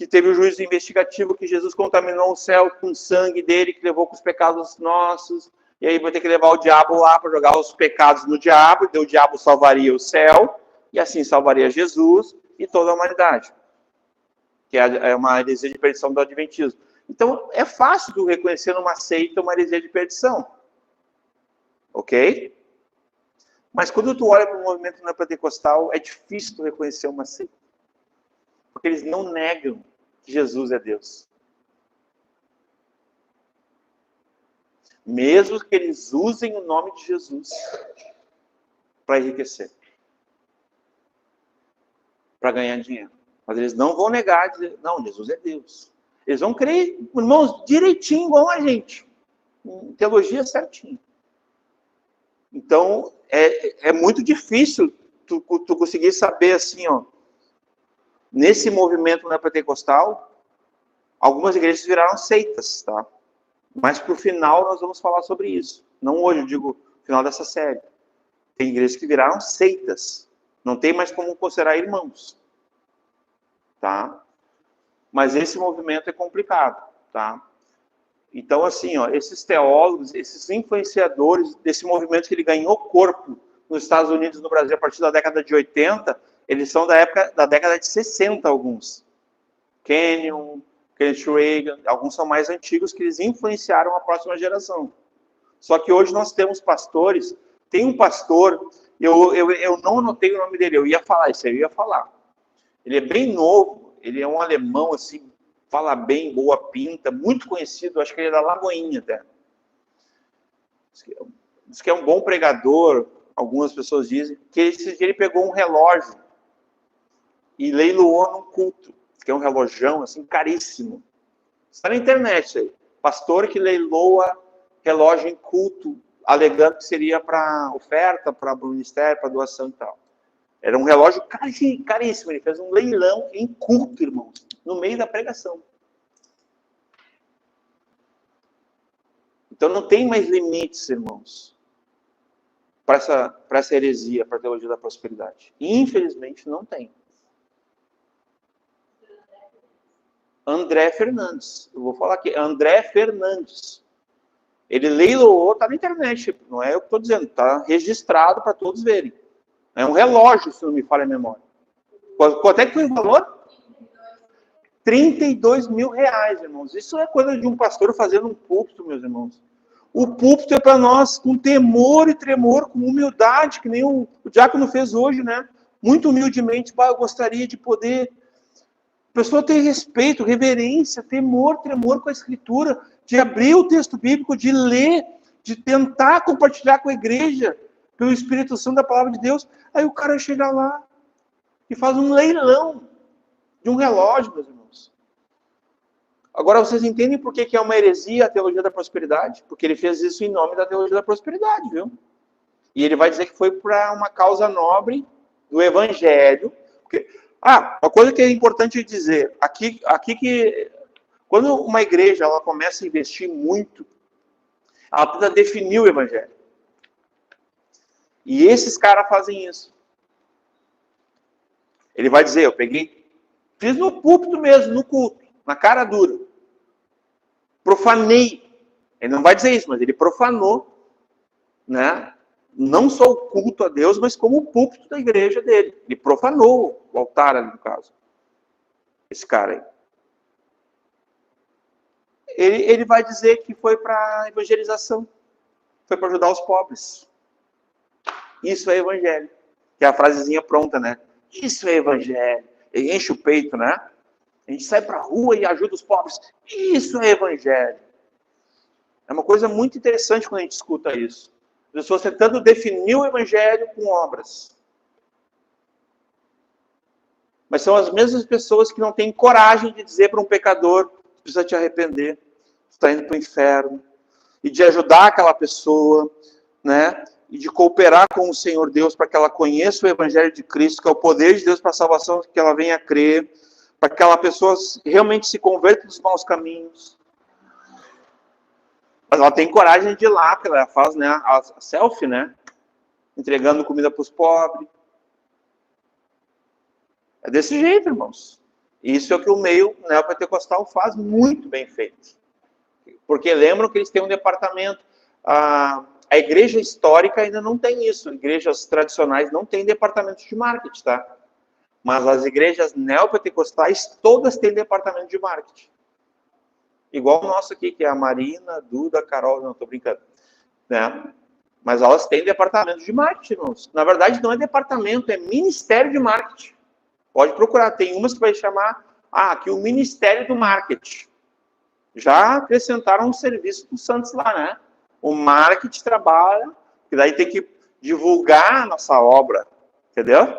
teve o juízo investigativo, que Jesus contaminou o céu com o sangue dele, que levou com os pecados nossos, e aí vai ter que levar o diabo lá para jogar os pecados no diabo, e o diabo salvaria o céu, e assim salvaria Jesus e toda a humanidade, que é uma heresia de perdição do Adventismo. Então, é fácil tu reconhecer numa seita uma heresia de perdição. Ok? Mas quando tu olha para o movimento neopentecostal, é difícil tu reconhecer uma seita. Porque eles não negam que Jesus é Deus. Mesmo que eles usem o nome de Jesus para enriquecer. Para ganhar dinheiro. Mas eles não vão negar, dizer, não, Jesus é Deus. Eles vão crer, irmãos, direitinho, igual a gente. Em teologia certinho. Então, é muito difícil tu conseguir saber assim, ó. Nesse movimento neopentecostal, algumas igrejas viraram seitas, tá? Mas pro final nós vamos falar sobre isso. Não hoje, eu digo, no final dessa série. Tem igrejas que viraram seitas. Não tem mais como considerar irmãos. Tá? Mas esse movimento é complicado, tá? Então, assim, ó, esses teólogos, esses influenciadores desse movimento que ele ganhou corpo nos Estados Unidos e no Brasil a partir da década de 80, eles são da década de 60, alguns. Kenyon, Kenneth Reagan, alguns são mais antigos que eles influenciaram a próxima geração. Só que hoje nós temos pastores, tem um pastor, eu não anotei o nome dele, eu ia falar, isso aí eu ia falar. Ele é bem novo, ele é um alemão, assim, fala bem, boa pinta, muito conhecido, acho que ele é da Lagoinha até. Diz que é um bom pregador, algumas pessoas dizem, que ele pegou um relógio e leiloou num culto, que é um relojão, assim, caríssimo. Está na internet isso aí. Pastor que leiloa relógio em culto, alegando que seria para oferta, para o ministério, para doação e tal. Era um relógio caríssimo. Ele fez um leilão em culto, irmãos, no meio da pregação. Então não tem mais limites, irmãos, para essa heresia, para a teologia da prosperidade. Infelizmente não tem. André Fernandes. Eu vou falar aqui. André Fernandes. Ele leiloou, está na internet. Não é eu que estou dizendo. Está registrado para todos verem. É um relógio, se não me falha a memória. Quanto é que foi o valor? 32 mil reais, irmãos. Isso é coisa de um pastor fazendo um púlpito, meus irmãos. O púlpito é para nós com temor e tremor, com humildade, que nem o diácono fez hoje, né? Muito humildemente, eu gostaria de poder... A pessoa ter respeito, reverência, temor, tremor com a Escritura, de abrir o texto bíblico, de ler, de tentar compartilhar com a igreja, pelo Espírito Santo da Palavra de Deus. Aí o cara chega lá e faz um leilão de um relógio, meus irmãos. Agora vocês entendem por que é uma heresia a teologia da prosperidade? Porque ele fez isso em nome da teologia da prosperidade, viu? E ele vai dizer que foi para uma causa nobre do Evangelho. Porque... uma coisa que é importante dizer, aqui que quando uma igreja ela começa a investir muito, ela precisa definir o Evangelho. E esses caras fazem isso. Ele vai dizer, fiz no púlpito mesmo, no culto, na cara dura. Profanei. Ele não vai dizer isso, mas ele profanou, né? Não só o culto a Deus, mas como o púlpito da igreja dele. Ele profanou o altar ali, no caso. Esse cara aí. Ele vai dizer que foi para evangelização. Foi para ajudar os pobres. Isso é evangelho. Que é a frasezinha pronta, né? Isso é evangelho. Ele enche o peito, né? A gente sai para a rua e ajuda os pobres. Isso é evangelho. É uma coisa muito interessante quando a gente escuta isso. As pessoas tentando definir o evangelho com obras. Mas são as mesmas pessoas que não têm coragem de dizer para um pecador: você precisa te arrepender, você está indo para o inferno. E de ajudar aquela pessoa, né? E de cooperar com o Senhor Deus para que ela conheça o evangelho de Cristo, que é o poder de Deus para a salvação, que ela venha a crer, para que aquela pessoa realmente se converta dos maus caminhos. Mas ela tem coragem de ir lá, porque ela faz, né, a selfie, né? Entregando comida para os pobres. É desse jeito, irmãos. Isso é o que o meio neopentecostal faz muito bem feito. Porque lembram que eles têm um departamento. A igreja histórica ainda não tem isso. Igrejas tradicionais não têm departamentos de marketing, tá? Mas as igrejas neopentecostais todas têm departamento de marketing. Igual o nosso aqui, que é a Marina, a Duda, a Carol, não, tô brincando. Né? Mas elas têm departamento de marketing, irmãos. Na verdade, não é departamento, é ministério de marketing. Pode procurar, tem umas que vai chamar, aqui o Ministério do Marketing. Já acrescentaram um serviço dos santos lá, né? O marketing trabalha, que daí tem que divulgar a nossa obra, entendeu?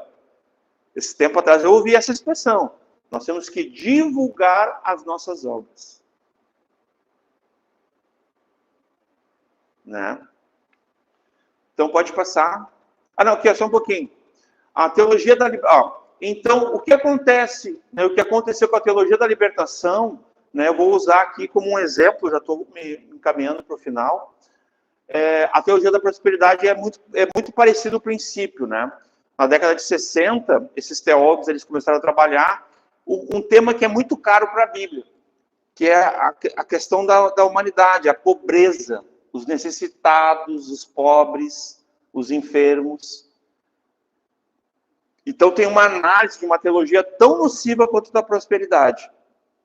Esse tempo atrás eu ouvi essa expressão. Nós temos que divulgar as nossas obras. Né? Então pode passar. Não, aqui é só um pouquinho. A teologia da liberdade. Então, o que acontece, né, o que aconteceu com a teologia da libertação, né, eu vou usar aqui como um exemplo, já estou me encaminhando para o final. A teologia da prosperidade é muito parecido o princípio, né? Na década de 60, esses teólogos eles começaram a trabalhar um tema que é muito caro para a Bíblia, que é a questão da humanidade, a pobreza, os necessitados, os pobres, os enfermos. Então tem uma análise de uma teologia tão nociva quanto da prosperidade.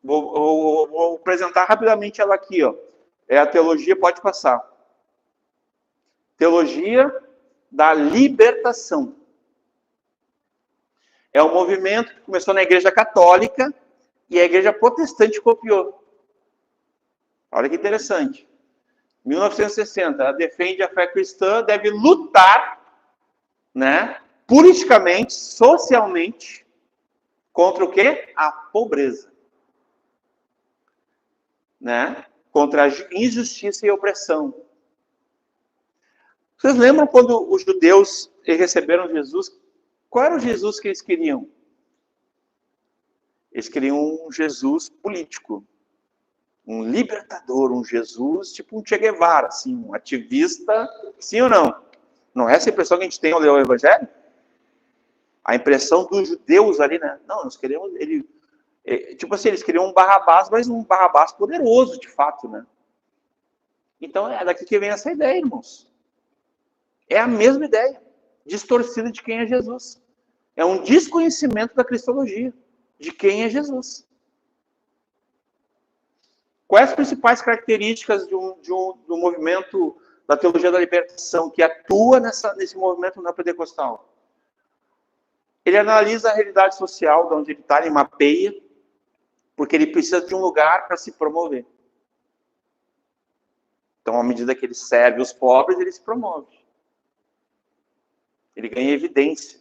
Vou apresentar rapidamente ela aqui, ó. É a teologia, pode passar. Teologia da libertação. É um movimento que começou na Igreja Católica e a Igreja Protestante copiou. Olha que interessante. 1960, ela defende a fé cristã, deve lutar, né, politicamente, socialmente, contra o quê? A pobreza. Né? Contra a injustiça e opressão. Vocês lembram quando os judeus receberam Jesus? Qual era o Jesus que eles queriam? Eles queriam um Jesus político, um libertador, um Jesus tipo um Che Guevara, assim, um ativista, sim ou não? Não é essa a impressão que a gente tem ao ler o Evangelho? A impressão dos judeus ali, né? Não, nós queremos tipo assim, eles queriam um Barrabás, mas um Barrabás poderoso, de fato, né? Então é daqui que vem essa ideia, irmãos. É a mesma ideia, distorcida de quem é Jesus. É um desconhecimento da cristologia, de quem é Jesus. Quais as principais características do movimento da teologia da libertação que atua nesse movimento neopentecostal? Ele analisa a realidade social de onde ele está, ele mapeia, porque ele precisa de um lugar para se promover. Então, à medida que ele serve os pobres, ele se promove. Ele ganha evidência.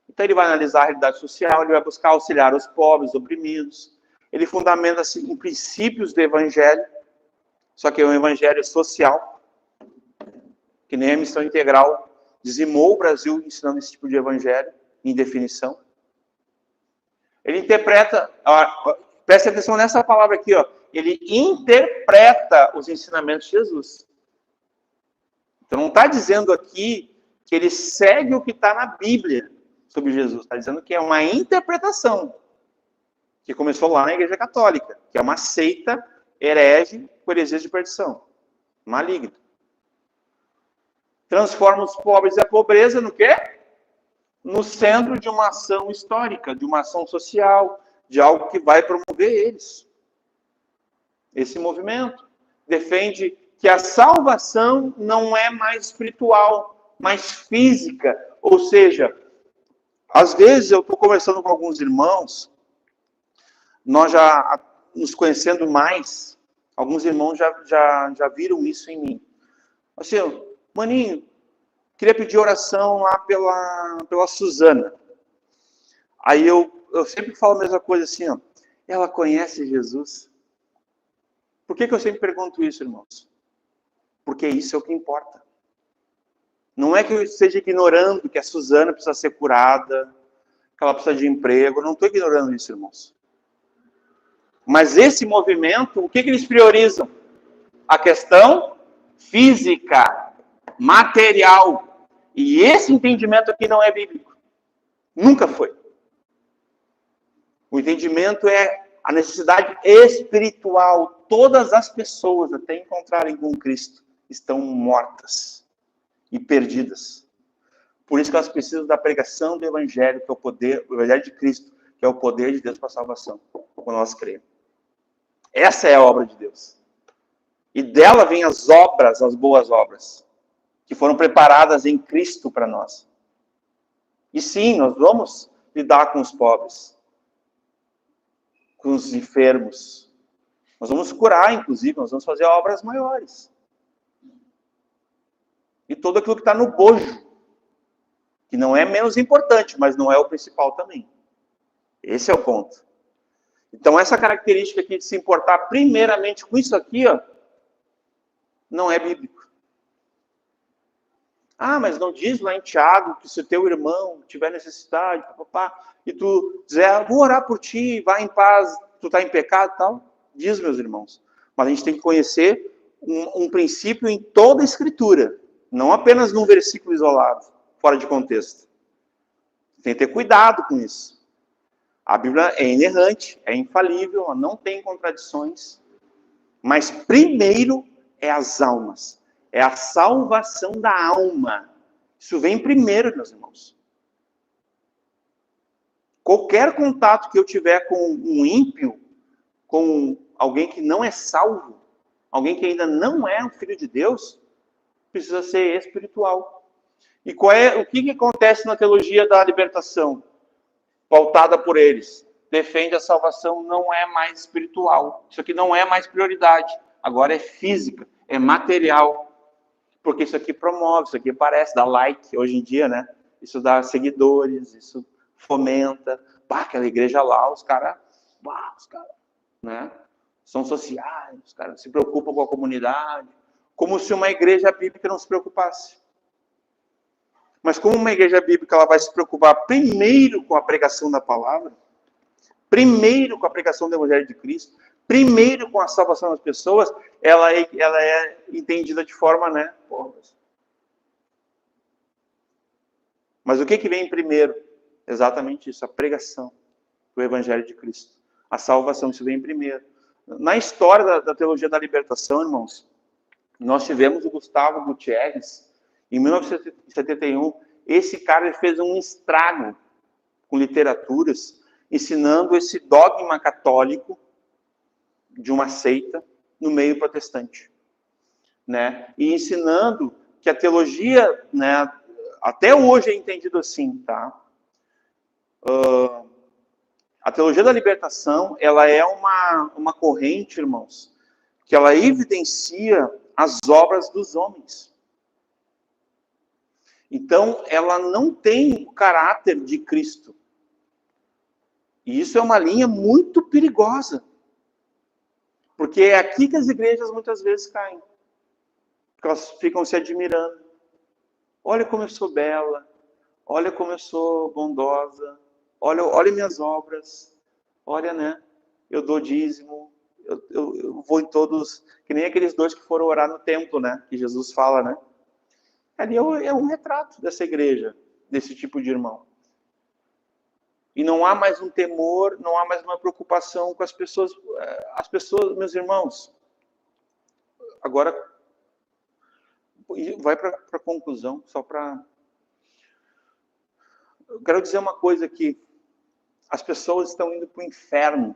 Então, ele vai analisar a realidade social, ele vai buscar auxiliar os pobres, oprimidos. Ele fundamenta-se em princípios do evangelho, só que é um evangelho social, que nem a missão integral dizimou o Brasil ensinando esse tipo de evangelho, em definição. Ele interpreta, preste atenção nessa palavra aqui, ó, ele interpreta os ensinamentos de Jesus. Então não está dizendo aqui que ele segue o que está na Bíblia sobre Jesus, está dizendo que é uma interpretação, que começou lá na Igreja Católica, que é uma seita herege por heresia de perdição, maligno. Transforma os pobres e a pobreza no quê? No centro de uma ação histórica, de uma ação social, de algo que vai promover eles. Esse movimento defende que a salvação não é mais espiritual, mais física. Ou seja, às vezes eu estou conversando com alguns irmãos, nós já nos conhecendo mais, alguns irmãos já viram isso em mim. Assim, maninho, queria pedir oração lá pela Suzana. Aí eu sempre falo a mesma coisa assim, ó, ela conhece Jesus? Por que eu sempre pergunto isso, irmãos? Porque isso é o que importa. Não é que eu esteja ignorando que a Suzana precisa ser curada, que ela precisa de emprego, eu não estou ignorando isso, irmãos. Mas esse movimento, o que eles priorizam? A questão física, material. E esse entendimento aqui não é bíblico. Nunca foi. O entendimento é a necessidade espiritual. Todas as pessoas até encontrarem com Cristo estão mortas e perdidas. Por isso que elas precisam da pregação do Evangelho, que é o poder, o Evangelho de Cristo, que é o poder de Deus para a salvação, quando nós cremos. Essa é a obra de Deus. E dela vêm as obras, as boas obras, que foram preparadas em Cristo para nós. E sim, nós vamos lidar com os pobres, com os enfermos. Nós vamos curar, inclusive, nós vamos fazer obras maiores. E tudo aquilo que está no bojo, que não é menos importante, mas não é o principal também. Esse é o ponto. Então, essa característica aqui de se importar primeiramente com isso aqui, ó, não é bíblico. Ah, mas não diz lá em Tiago que se o teu irmão tiver necessidade, e tu dizer, vou orar por ti, vai em paz, tu está em pecado e tal. Diz, meus irmãos. Mas a gente tem que conhecer um princípio em toda a Escritura, não apenas num versículo isolado, fora de contexto. Tem que ter cuidado com isso. A Bíblia é inerrante, é infalível, ela não tem contradições. Mas primeiro é as almas. É a salvação da alma. Isso vem primeiro, meus irmãos. Qualquer contato que eu tiver com um ímpio, com alguém que não é salvo, alguém que ainda não é um filho de Deus, precisa ser espiritual. E o que acontece na teologia da libertação? Pautada por eles. Defende a salvação, não é mais espiritual. Isso aqui não é mais prioridade. Agora é física, é material. Porque isso aqui promove, isso aqui parece, dá like hoje em dia, né? Isso dá seguidores, isso fomenta. Aquela igreja lá, os caras, né? São sociais, os caras se preocupam com a comunidade. Como se uma igreja bíblica não se preocupasse. Mas como uma igreja bíblica ela vai se preocupar primeiro com a pregação da palavra, primeiro com a pregação do Evangelho de Cristo, primeiro com a salvação das pessoas, ela é entendida de forma, né? Mas o que vem primeiro? Exatamente isso, a pregação do Evangelho de Cristo. A salvação, isso vem primeiro. Na história da teologia da libertação, irmãos, nós tivemos o Gustavo Gutierrez, em 1971, esse cara ele fez um estrago com literaturas, ensinando esse dogma católico de uma seita no meio protestante, né? E ensinando que a teologia, né, até hoje é entendido assim, tá? A teologia da libertação, ela é uma corrente, irmãos, que ela evidencia as obras dos homens. Então, ela não tem o caráter de Cristo. E isso é uma linha muito perigosa. Porque é aqui que as igrejas muitas vezes caem. Porque elas ficam se admirando. Olha como eu sou bela. Olha como eu sou bondosa. Olha minhas obras. Olha, né? Eu dou dízimo. Eu vou em todos... Que nem aqueles dois que foram orar no templo, né? Que Jesus fala, né? Ali é um retrato dessa igreja. Desse tipo de irmão. E não há mais um temor, não há mais uma preocupação com as pessoas. As pessoas, meus irmãos, agora vai para a conclusão, só para... Eu quero dizer uma coisa aqui. As pessoas estão indo para o inferno.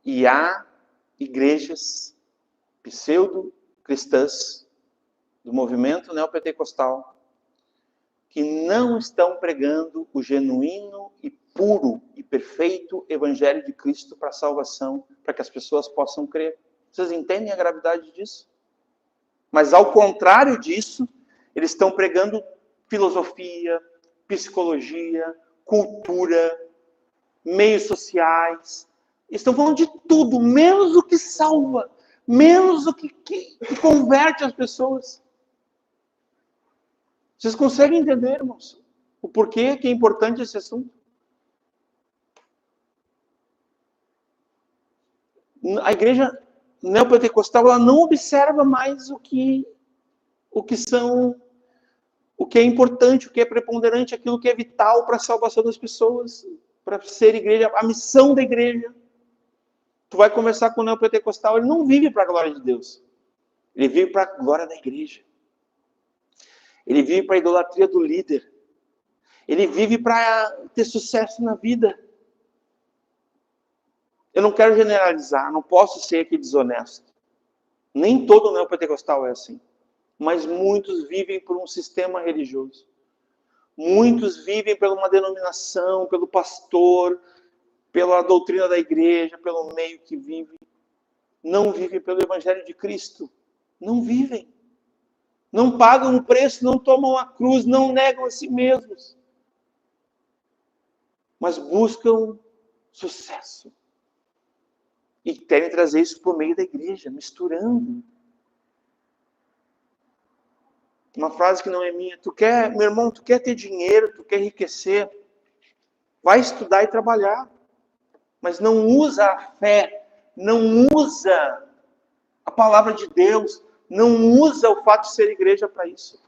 E há igrejas pseudo-cristãs do movimento neopentecostal que não estão pregando o genuíno e puro e perfeito Evangelho de Cristo para a salvação, para que as pessoas possam crer. Vocês entendem a gravidade disso? Mas ao contrário disso, eles estão pregando filosofia, psicologia, cultura, meios sociais. Estão falando de tudo, menos o que salva, menos o que converte as pessoas. Vocês conseguem entender, irmãos, o porquê que é importante esse assunto? A igreja neopentecostal ela não observa mais o que é importante, o que é preponderante, aquilo que é vital para a salvação das pessoas, para ser igreja, a missão da igreja. Tu vai conversar com o neopentecostal, ele não vive para a glória de Deus. Ele vive para a glória da igreja. Ele vive para a idolatria do líder. Ele vive para ter sucesso na vida. Eu não quero generalizar, não posso ser aqui desonesto. Nem todo neopentecostal é assim. Mas muitos vivem por um sistema religioso. Muitos vivem por uma denominação, pelo pastor, pela doutrina da igreja, pelo meio que vive. Não vivem pelo evangelho de Cristo. Não vivem. Não pagam o preço, não tomam a cruz, não negam a si mesmos. Mas buscam sucesso. E querem trazer isso por meio da igreja, misturando. Uma frase que não é minha. Meu irmão, tu quer ter dinheiro, tu quer enriquecer. Vai estudar e trabalhar. Mas não usa a fé, não usa a palavra de Deus, não usa o fato de ser igreja para isso.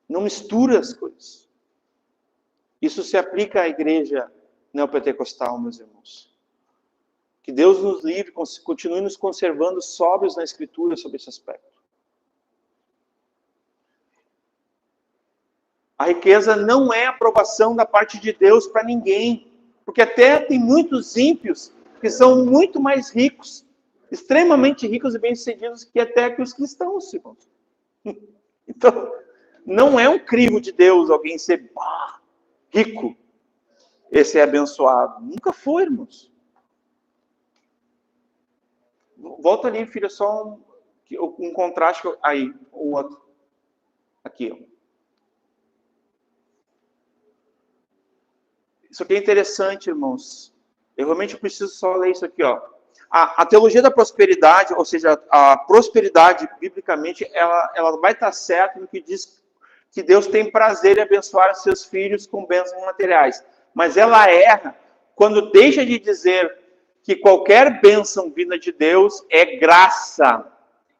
Não mistura as coisas. Isso se aplica à igreja neopentecostal, meus irmãos. Que Deus nos livre, continue nos conservando sóbrios na Escritura sobre esse aspecto. A riqueza não é aprovação da parte de Deus para ninguém. Porque até tem muitos ímpios que são muito mais ricos, extremamente ricos e bem-sucedidos que até que os cristãos, irmãos. Então, não é um crivo de Deus alguém ser rico. Esse é abençoado. Nunca foi, irmãos. Volta ali, filha, só um contraste. Aí, o outro. Aqui, ó. Isso aqui é interessante, irmãos. Eu realmente preciso só ler isso aqui, ó. A teologia da prosperidade, ou seja, a prosperidade, biblicamente, ela vai estar certa no que diz que Deus tem prazer em abençoar seus filhos com bênçãos materiais. Mas ela erra quando deixa de dizer que qualquer bênção vinda de Deus é graça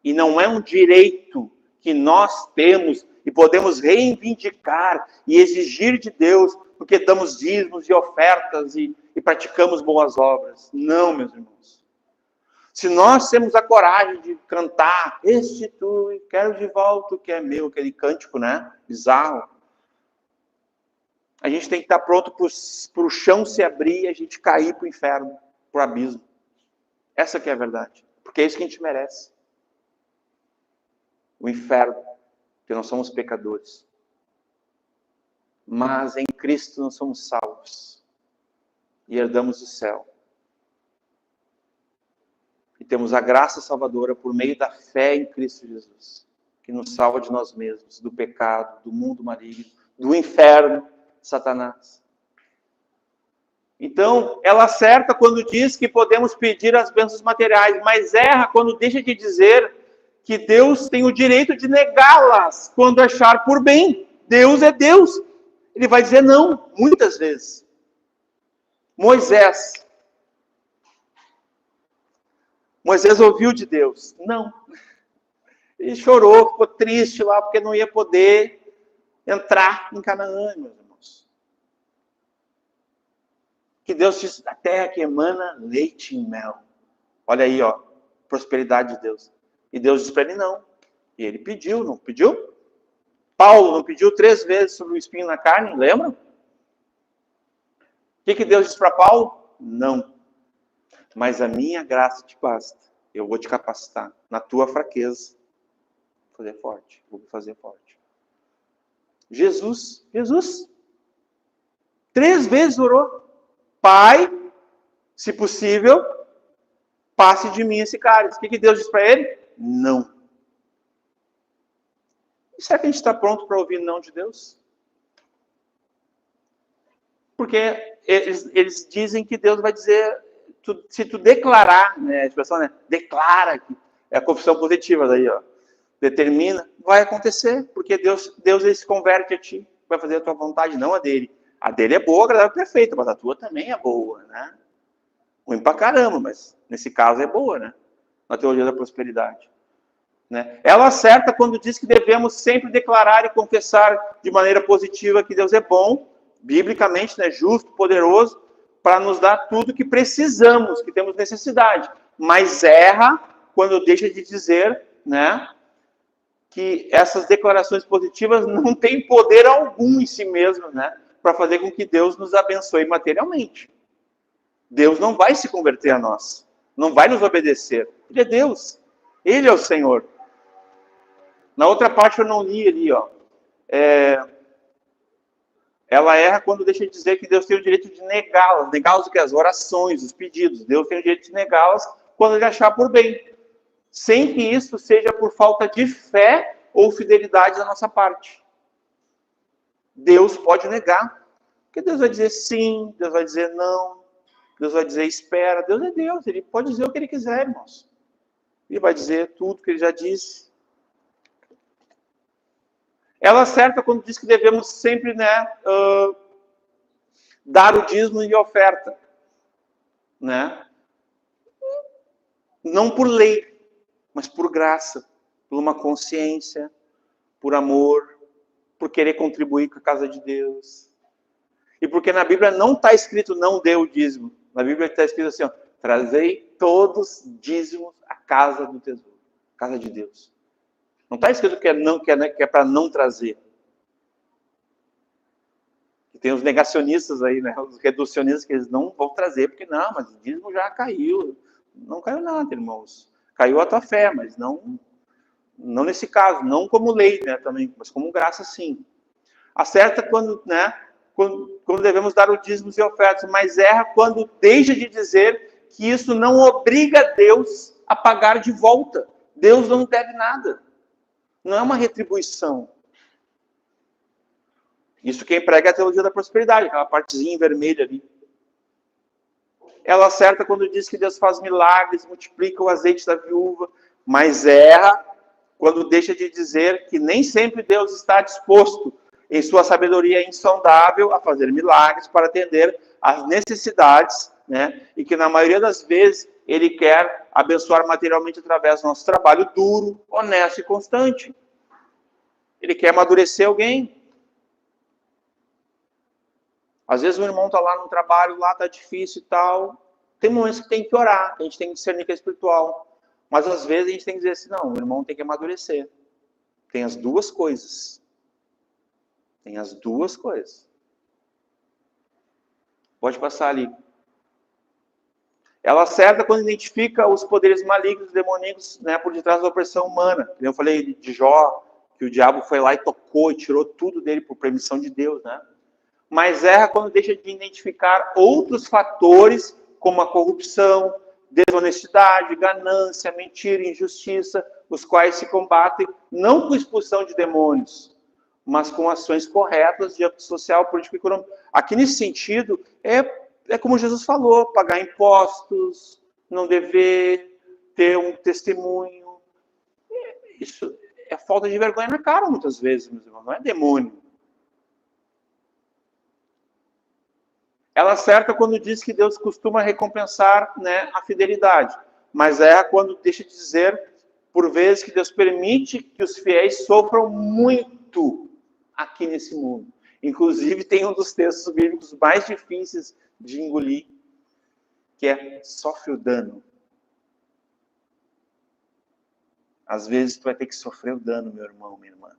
e não é um direito que nós temos e podemos reivindicar e exigir de Deus porque damos dízimos e ofertas e praticamos boas obras. Não, meus irmãos. Se nós temos a coragem de cantar, restitui, quero de volta o que é meu, aquele cântico, né? Bizarro. A gente tem que estar pronto para o chão se abrir e a gente cair para o inferno, para o abismo. Essa que é a verdade. Porque é isso que a gente merece. O inferno, porque nós somos pecadores. Mas em Cristo nós somos salvos. E herdamos o céu. E temos a graça salvadora por meio da fé em Cristo Jesus. Que nos salva de nós mesmos, do pecado, do mundo maligno, do inferno, Satanás. Então, ela acerta quando diz que podemos pedir as bênçãos materiais, mas erra quando deixa de dizer que Deus tem o direito de negá-las quando achar por bem. Deus é Deus. Ele vai dizer não, muitas vezes. Moisés ouviu de Deus? Não. Ele chorou, ficou triste lá, porque não ia poder entrar em Canaã, meus irmãos. Que Deus disse, a terra que emana leite e mel. Olha aí, ó, prosperidade de Deus. E Deus disse para ele não. E ele pediu, não pediu? Paulo não pediu 3 vezes sobre o espinho na carne, lembram? O que Deus disse para Paulo? Não. Mas a minha graça te basta. Eu vou te capacitar. Na tua fraqueza. Vou fazer forte. Vou fazer forte. Jesus. 3 vezes orou. Pai, se possível, passe de mim esse cálice. O que Deus disse para ele? Não. Será que a gente está pronto para ouvir não de Deus? Porque eles dizem que Deus vai dizer, se tu declarar, né, a expressão, né, declara, é a confissão positiva daí, ó, determina, vai acontecer, porque Deus ele se converte a ti, vai fazer a tua vontade, não a dele. A dele é boa, agradável e perfeita, mas a tua também é boa, né? Ruim pra caramba, mas nesse caso é boa, né? Na teologia da prosperidade. Né? Ela acerta quando diz que devemos sempre declarar e confessar de maneira positiva que Deus é bom biblicamente, né, justo, poderoso, para nos dar tudo que precisamos, que temos necessidade. Mas erra quando deixa de dizer, né, que essas declarações positivas não têm poder algum em si mesmas, né, para fazer com que Deus nos abençoe materialmente. Deus não vai se converter a nós, não vai nos obedecer. Ele é Deus, Ele é o Senhor. Na outra parte eu não li ali, ó. Ela erra quando deixa de dizer que Deus tem o direito de negá-las. Negá-las o que? As orações, os pedidos. Deus tem o direito de negá-las quando ele achar por bem. Sem que isso seja por falta de fé ou fidelidade da nossa parte. Deus pode negar. Porque Deus vai dizer sim, Deus vai dizer não, Deus vai dizer espera. Deus é Deus, Ele pode dizer o que Ele quiser, irmãos. Ele vai dizer tudo que Ele já disse. Ela acerta quando diz que devemos sempre, né, dar o dízimo e a oferta, né? Não por lei, mas por graça, por uma consciência, por amor, por querer contribuir com a casa de Deus. E porque na Bíblia não está escrito não dê o dízimo. Na Bíblia está escrito assim, ó, trazei todos os dízimos à casa do tesouro, casa de Deus. Não está escrito que é para não trazer. E tem os negacionistas aí, né? Os reducionistas que eles não vão trazer, porque não, mas o dízimo já caiu. Não caiu nada, irmãos. Caiu a tua fé, mas não nesse caso, não como lei, né, também, mas como graça, sim. Acerta quando, né, quando devemos dar o dízimos e ofertas, mas erra quando deixa de dizer que isso não obriga Deus a pagar de volta. Deus não deve nada. Não é uma retribuição. Isso quem prega é a teologia da prosperidade, aquela partezinha vermelha ali. Ela acerta quando diz que Deus faz milagres, multiplica o azeite da viúva, mas erra quando deixa de dizer que nem sempre Deus está disposto, em sua sabedoria insondável, a fazer milagres para atender às necessidades, né? E que na maioria das vezes Ele quer abençoar materialmente através do nosso trabalho duro, honesto e constante. Ele quer amadurecer alguém. Às vezes o irmão está lá no trabalho, lá está difícil e tal. Tem momentos que tem que orar, que a gente tem que discernir que é espiritual. Mas às vezes a gente tem que dizer assim, não, o irmão tem que amadurecer. Tem as duas coisas. Tem as duas coisas. Pode passar ali. Ela acerta quando identifica os poderes malignos, demoníacos, né, por detrás da opressão humana. Eu falei de Jó, que o diabo foi lá e tocou e tirou tudo dele por permissão de Deus, né? Mas erra quando deixa de identificar outros fatores, como a corrupção, desonestidade, ganância, mentira, injustiça, os quais se combatem não com expulsão de demônios, mas com ações corretas de âmbito social, político e econômico. Aqui nesse sentido, é como Jesus falou, pagar impostos, não dever, ter um testemunho. Isso é falta de vergonha na cara, muitas vezes, meus irmãos, não é demônio. Ela acerta quando diz que Deus costuma recompensar, né, a fidelidade, mas erra quando deixa de dizer, por vezes, que Deus permite que os fiéis sofram muito aqui nesse mundo. Inclusive, tem um dos textos bíblicos mais difíceis de engolir, que é sofre o dano. Às vezes, tu vai ter que sofrer o dano, meu irmão, minha irmã.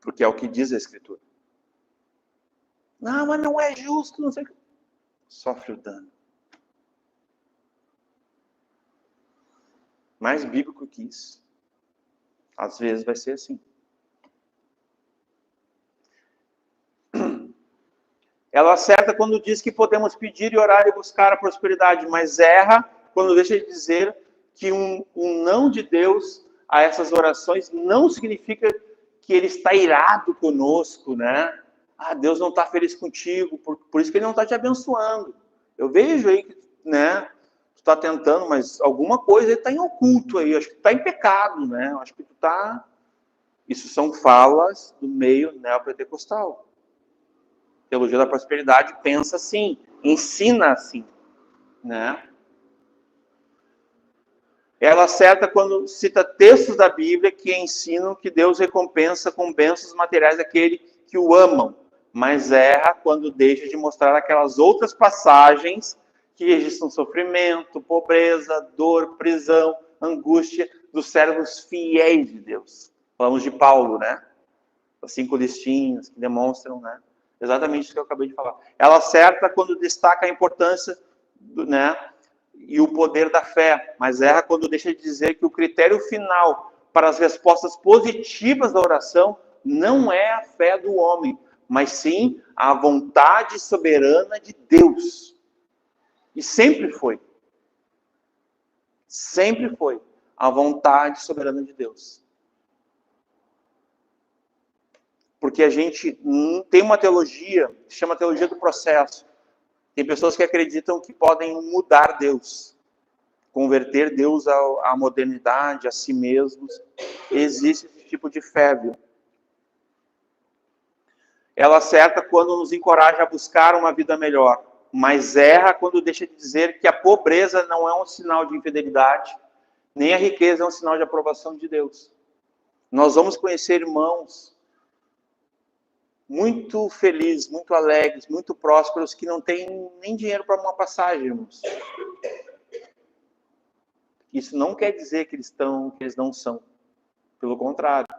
Porque é o que diz a Escritura. Não, mas não é justo, não sei o que. Sofre o dano. Mais bíblico que isso. Às vezes vai ser assim. Ela acerta quando diz que podemos pedir e orar e buscar a prosperidade, mas erra quando deixa de dizer que um não de Deus a essas orações não significa que Ele está irado conosco, né? Ah, Deus não está feliz contigo, por isso que Ele não está te abençoando. Eu vejo aí que, né, tu está tentando, mas alguma coisa está em oculto aí, acho que tu está em pecado, né? Acho que tu está... Isso são falas do meio neopentecostal. Teologia da prosperidade pensa assim, ensina assim, né? Ela acerta quando cita textos da Bíblia que ensinam que Deus recompensa com bênçãos materiais aquele que o amam, mas erra quando deixa de mostrar aquelas outras passagens que registram sofrimento, pobreza, dor, prisão, angústia dos servos fiéis de Deus. Falamos de Paulo, né? As 5 listinhas que demonstram, né? Exatamente isso que eu acabei de falar. Ela acerta quando destaca a importância, né? E o poder da fé, mas erra quando deixa de dizer que o critério final para as respostas positivas da oração não é a fé do homem, mas sim a vontade soberana de Deus. E sempre foi. Sempre foi a vontade soberana de Deus. Porque a gente tem uma teologia, que se chama teologia do processo. Tem pessoas que acreditam que podem mudar Deus, converter Deus à modernidade, a si mesmos. Existe esse tipo de fé, viu? Ela acerta quando nos encoraja a buscar uma vida melhor, mas erra quando deixa de dizer que a pobreza não é um sinal de infidelidade, nem a riqueza é um sinal de aprovação de Deus. Nós vamos conhecer irmãos muito felizes, muito alegres, muito prósperos, que não têm nem dinheiro para uma passagem, irmãos. Isso não quer dizer que eles não são. Pelo contrário.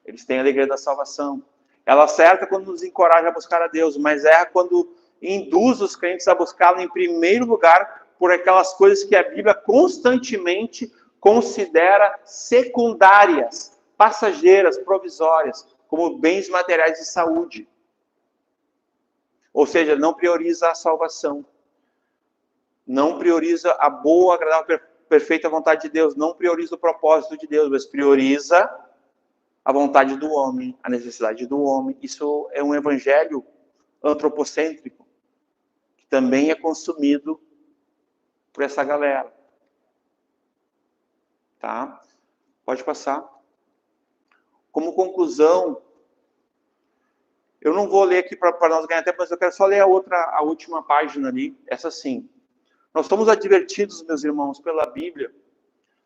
Eles têm a alegria da salvação. Ela acerta quando nos encoraja a buscar a Deus, mas erra quando induz os crentes a buscá-lo em primeiro lugar por aquelas coisas que a Bíblia constantemente considera secundárias, passageiras, provisórias, como bens materiais de saúde. Ou seja, não prioriza a salvação. Não prioriza a boa, agradável, perfeita vontade de Deus. Não prioriza o propósito de Deus, mas prioriza a vontade do homem, a necessidade do homem. Isso é um evangelho antropocêntrico, que também é consumido por essa galera. Tá? Pode passar. Como conclusão, eu não vou ler aqui para nós ganhar tempo, mas eu quero só ler a última página ali, essa sim. Nós somos advertidos, meus irmãos, pela Bíblia,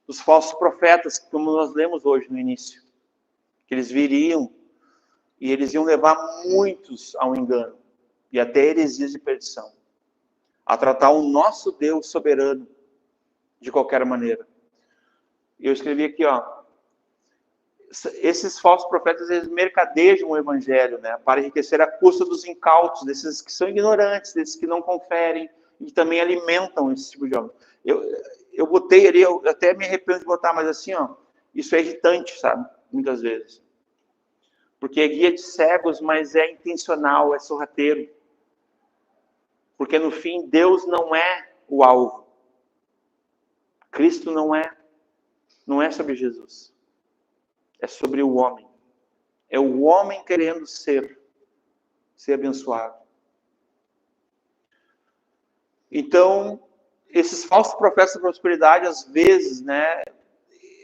dos falsos profetas, como nós lemos hoje no início. Que eles viriam e eles iam levar muitos ao engano e até heresias de perdição, a tratar o nosso Deus soberano de qualquer maneira. Eu escrevi aqui, ó, esses falsos profetas, eles mercadejam o evangelho, né, para enriquecer a custa dos incautos, desses que são ignorantes, desses que não conferem e também alimentam esse tipo de homem. Eu botei ali, eu até me arrependo de botar, mas assim, ó, isso é irritante, sabe? Muitas vezes. Porque é guia de cegos, mas é intencional, é sorrateiro. Porque no fim, Deus não é o alvo. Cristo não é sobre Jesus. É sobre o homem. É o homem querendo ser abençoado. Então, esses falsos profetas da prosperidade, às vezes, né,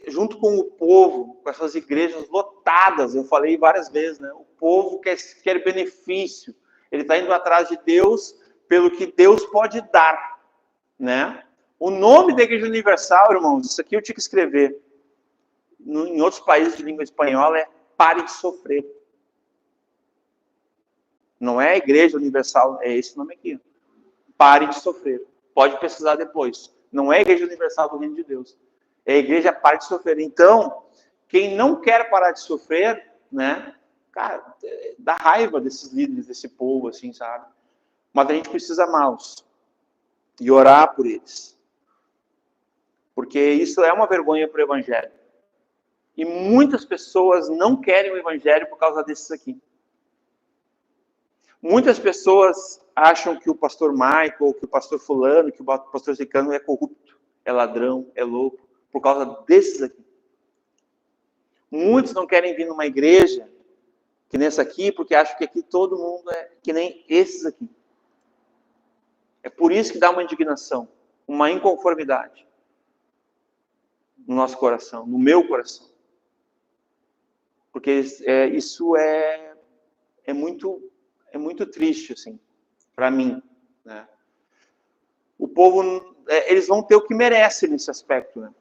junto com o povo, com essas igrejas lotadas, eu falei várias vezes, né, o povo quer benefício. Ele está indo atrás de Deus pelo que Deus pode dar, né? O nome da Igreja Universal, irmãos, isso aqui eu tinha que escrever. Em outros países de língua espanhola é Pare de Sofrer. Não é a Igreja Universal, é esse nome aqui. Pare de Sofrer. Pode pesquisar depois. Não é a Igreja Universal do Reino de Deus. É a Igreja Pare de Sofrer. Então, quem não quer parar de sofrer, né? Cara, dá raiva desses líderes, desse povo, assim, sabe? Mas a gente precisa amá-los e orar por eles. Porque isso é uma vergonha para o Evangelho. E muitas pessoas não querem o Evangelho por causa desses aqui. Muitas pessoas acham que o pastor Michael, que o pastor fulano, que o pastor Zicano é corrupto, é ladrão, é louco, por causa desses aqui. Muitos não querem vir numa igreja que nessa aqui, porque acham que aqui todo mundo é que nem esses aqui. É por isso que dá uma indignação, uma inconformidade no nosso coração, no meu coração. Porque isso é muito triste, assim, para mim, né? O povo, eles vão ter o que merece nesse aspecto, né?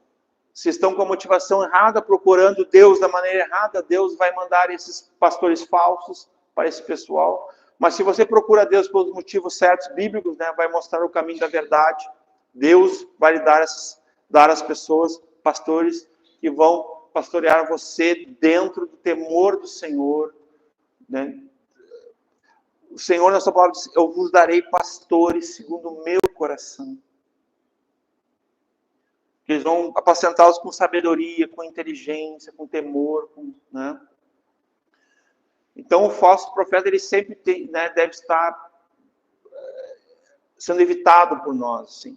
Se estão com a motivação errada, procurando Deus da maneira errada, Deus vai mandar esses pastores falsos para esse pessoal. Mas se você procura Deus pelos motivos certos, bíblicos, né, vai mostrar o caminho da verdade. Deus vai lhe dar às pessoas, pastores, que vão pastorear você dentro do temor do Senhor, né? O Senhor, na sua palavra, diz: eu vos darei pastores segundo o meu coração. Eles vão apacentá-los com sabedoria, com inteligência, com temor, né? Então, o falso profeta, ele sempre né, deve estar sendo evitado por nós, assim.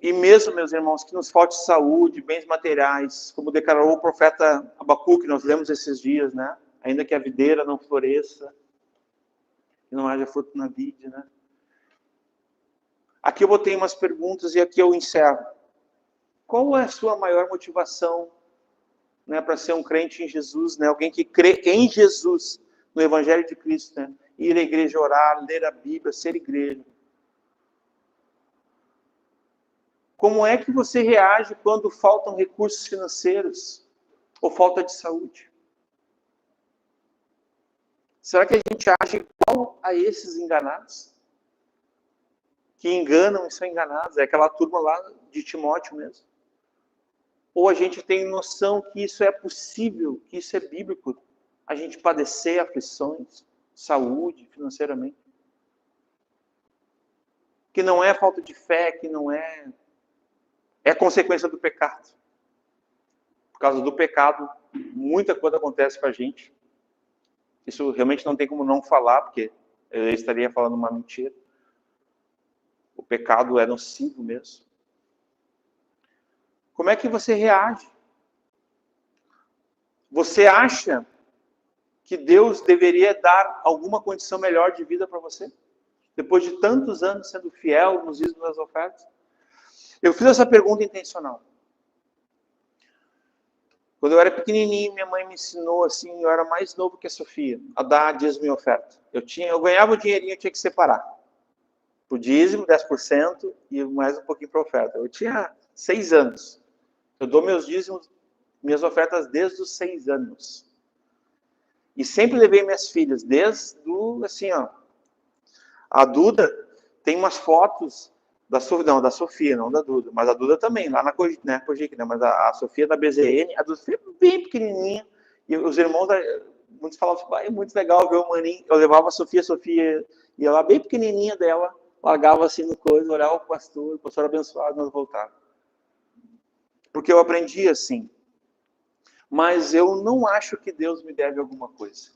E mesmo, meus irmãos, que nos falte saúde, bens materiais, como declarou o profeta Abacuque, nós lemos esses dias, né? Ainda que a videira não floresça, e não haja fruto na vide, né? Aqui eu botei umas perguntas e aqui eu encerro. Qual é a sua maior motivação, né, para ser um crente em Jesus, né? Alguém que crê em Jesus, no Evangelho de Cristo, né? Ir à igreja, orar, ler a Bíblia, ser igreja. Como é que você reage quando faltam recursos financeiros ou falta de saúde? Será que a gente age igual a esses enganados? Que enganam e são enganados. É aquela turma lá de Timóteo mesmo. Ou a gente tem noção que isso é possível, que isso é bíblico, a gente padecer aflições, saúde, financeiramente. Que não é falta de fé, que não é consequência do pecado. Por causa do pecado, muita coisa acontece com a gente. Isso realmente não tem como não falar, porque eu estaria falando uma mentira. O pecado é nocivo mesmo. Como é que você reage? Você acha que Deus deveria dar alguma condição melhor de vida para você? Depois de tantos anos sendo fiel nos dízimos das ofertas? Eu fiz essa pergunta intencional. Quando eu era pequenininho, minha mãe me ensinou, assim, eu era mais novo que a Sofia, a dar dízimo e oferta. Eu ganhava o dinheirinho, eu tinha que separar. O dízimo, 10%, e mais um pouquinho para oferta. Eu tinha 6 anos. Eu dou meus dízimos, minhas ofertas desde os 6 anos. E sempre levei minhas filhas, desde assim, ó. A Duda tem umas fotos da Sofia, não da Duda, mas a Duda também, lá na Cogic, né, mas a Sofia da BZN, a Duda sempre bem pequenininha, e os irmãos, muitos falavam assim, é muito legal ver o maninho. Eu levava a Sofia ia lá bem pequenininha dela, largava assim no coisa, olhava o pastor abençoado, nós voltava. Porque eu aprendi assim. Mas eu não acho que Deus me deve alguma coisa.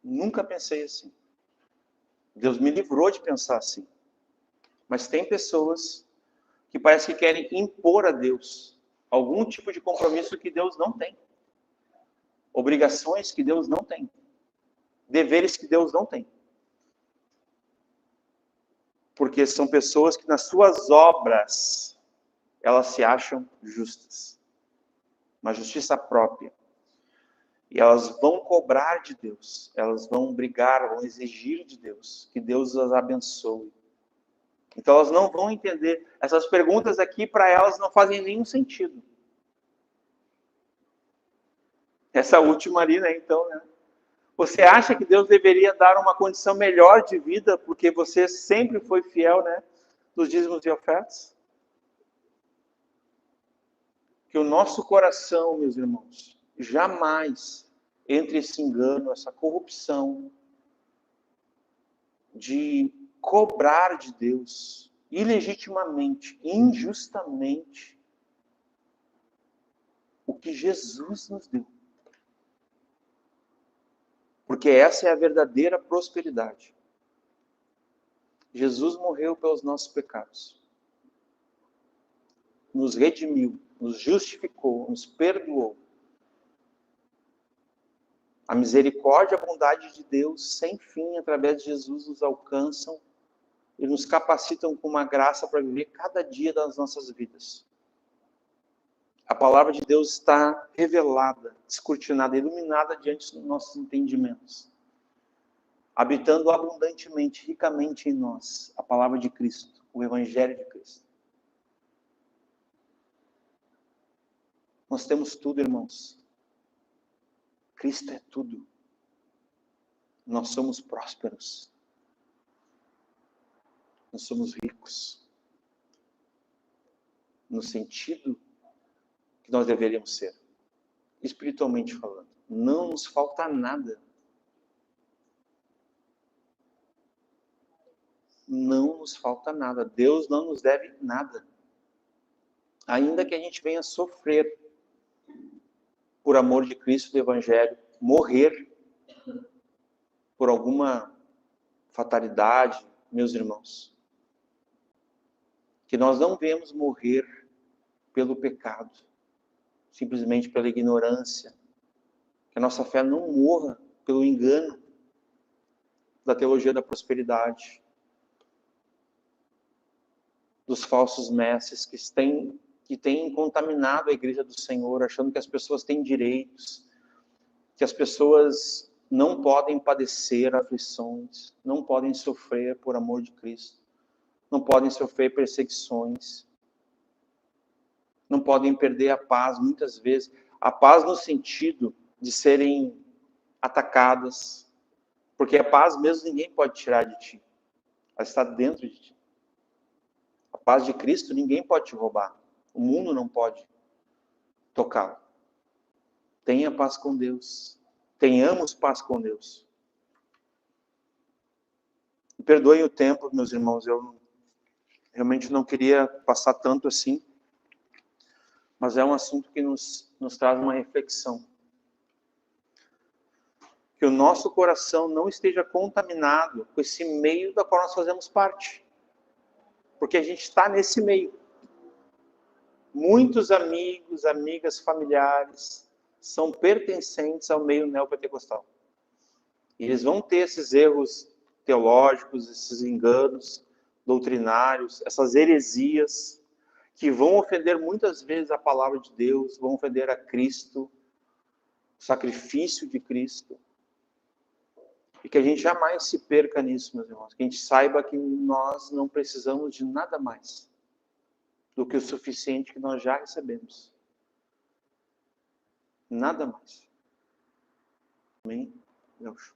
Nunca pensei assim. Deus me livrou de pensar assim. Mas tem pessoas que parece que querem impor a Deus algum tipo de compromisso que Deus não tem. Obrigações que Deus não tem. Deveres que Deus não tem. Porque são pessoas que nas suas obras elas se acham justas. Uma justiça própria. E elas vão cobrar de Deus, elas vão brigar, vão exigir de Deus, que Deus as abençoe. Então elas não vão entender. Essas perguntas aqui, para elas, não fazem nenhum sentido. Essa última ali, né, então, né? Você acha que Deus deveria dar uma condição melhor de vida, porque você sempre foi fiel, né, nos dízimos e ofertas? Que o nosso coração, meus irmãos, jamais entre esse engano, essa corrupção de cobrar de Deus ilegitimamente, injustamente, o que Jesus nos deu. Porque essa é a verdadeira prosperidade. Jesus morreu pelos nossos pecados. Nos redimiu, nos justificou, nos perdoou. A misericórdia e a bondade de Deus, sem fim, através de Jesus, nos alcançam e nos capacitam com uma graça para viver cada dia das nossas vidas. A palavra de Deus está revelada, descortinada, iluminada diante dos nossos entendimentos. Habitando abundantemente, ricamente em nós, a palavra de Cristo, o Evangelho de Cristo. Nós temos tudo, irmãos. Cristo é tudo. Nós somos prósperos. Nós somos ricos. No sentido que nós deveríamos ser. Espiritualmente falando. Não nos falta nada. Não nos falta nada. Deus não nos deve nada. Ainda que a gente venha sofrer por amor de Cristo, do Evangelho, morrer por alguma fatalidade, meus irmãos, que nós não vemos morrer pelo pecado, simplesmente pela ignorância, que a nossa fé não morra pelo engano da teologia da prosperidade, dos falsos mestres que têm contaminado a igreja do Senhor, achando que as pessoas têm direitos, que as pessoas não podem padecer aflições, não podem sofrer por amor de Cristo, não podem sofrer perseguições, não podem perder a paz, muitas vezes, a paz no sentido de serem atacadas, porque a paz mesmo ninguém pode tirar de ti, ela está dentro de ti. A paz de Cristo ninguém pode te roubar, o mundo não pode tocá-lo. Tenha paz com Deus, tenhamos paz com Deus. Perdoem o tempo, meus irmãos, eu realmente não queria passar tanto assim, mas é um assunto que nos traz uma reflexão. Que o nosso coração não esteja contaminado com esse meio da qual nós fazemos parte. Porque a gente está nesse meio. Muitos amigos, amigas, familiares são pertencentes ao meio neopentecostal. E eles vão ter esses erros teológicos, esses enganos doutrinários, essas heresias, que vão ofender muitas vezes a palavra de Deus, vão ofender a Cristo, o sacrifício de Cristo. E que a gente jamais se perca nisso, meus irmãos. Que a gente saiba que nós não precisamos de nada mais do que o suficiente que nós já recebemos. Nada mais. Amém? Deus.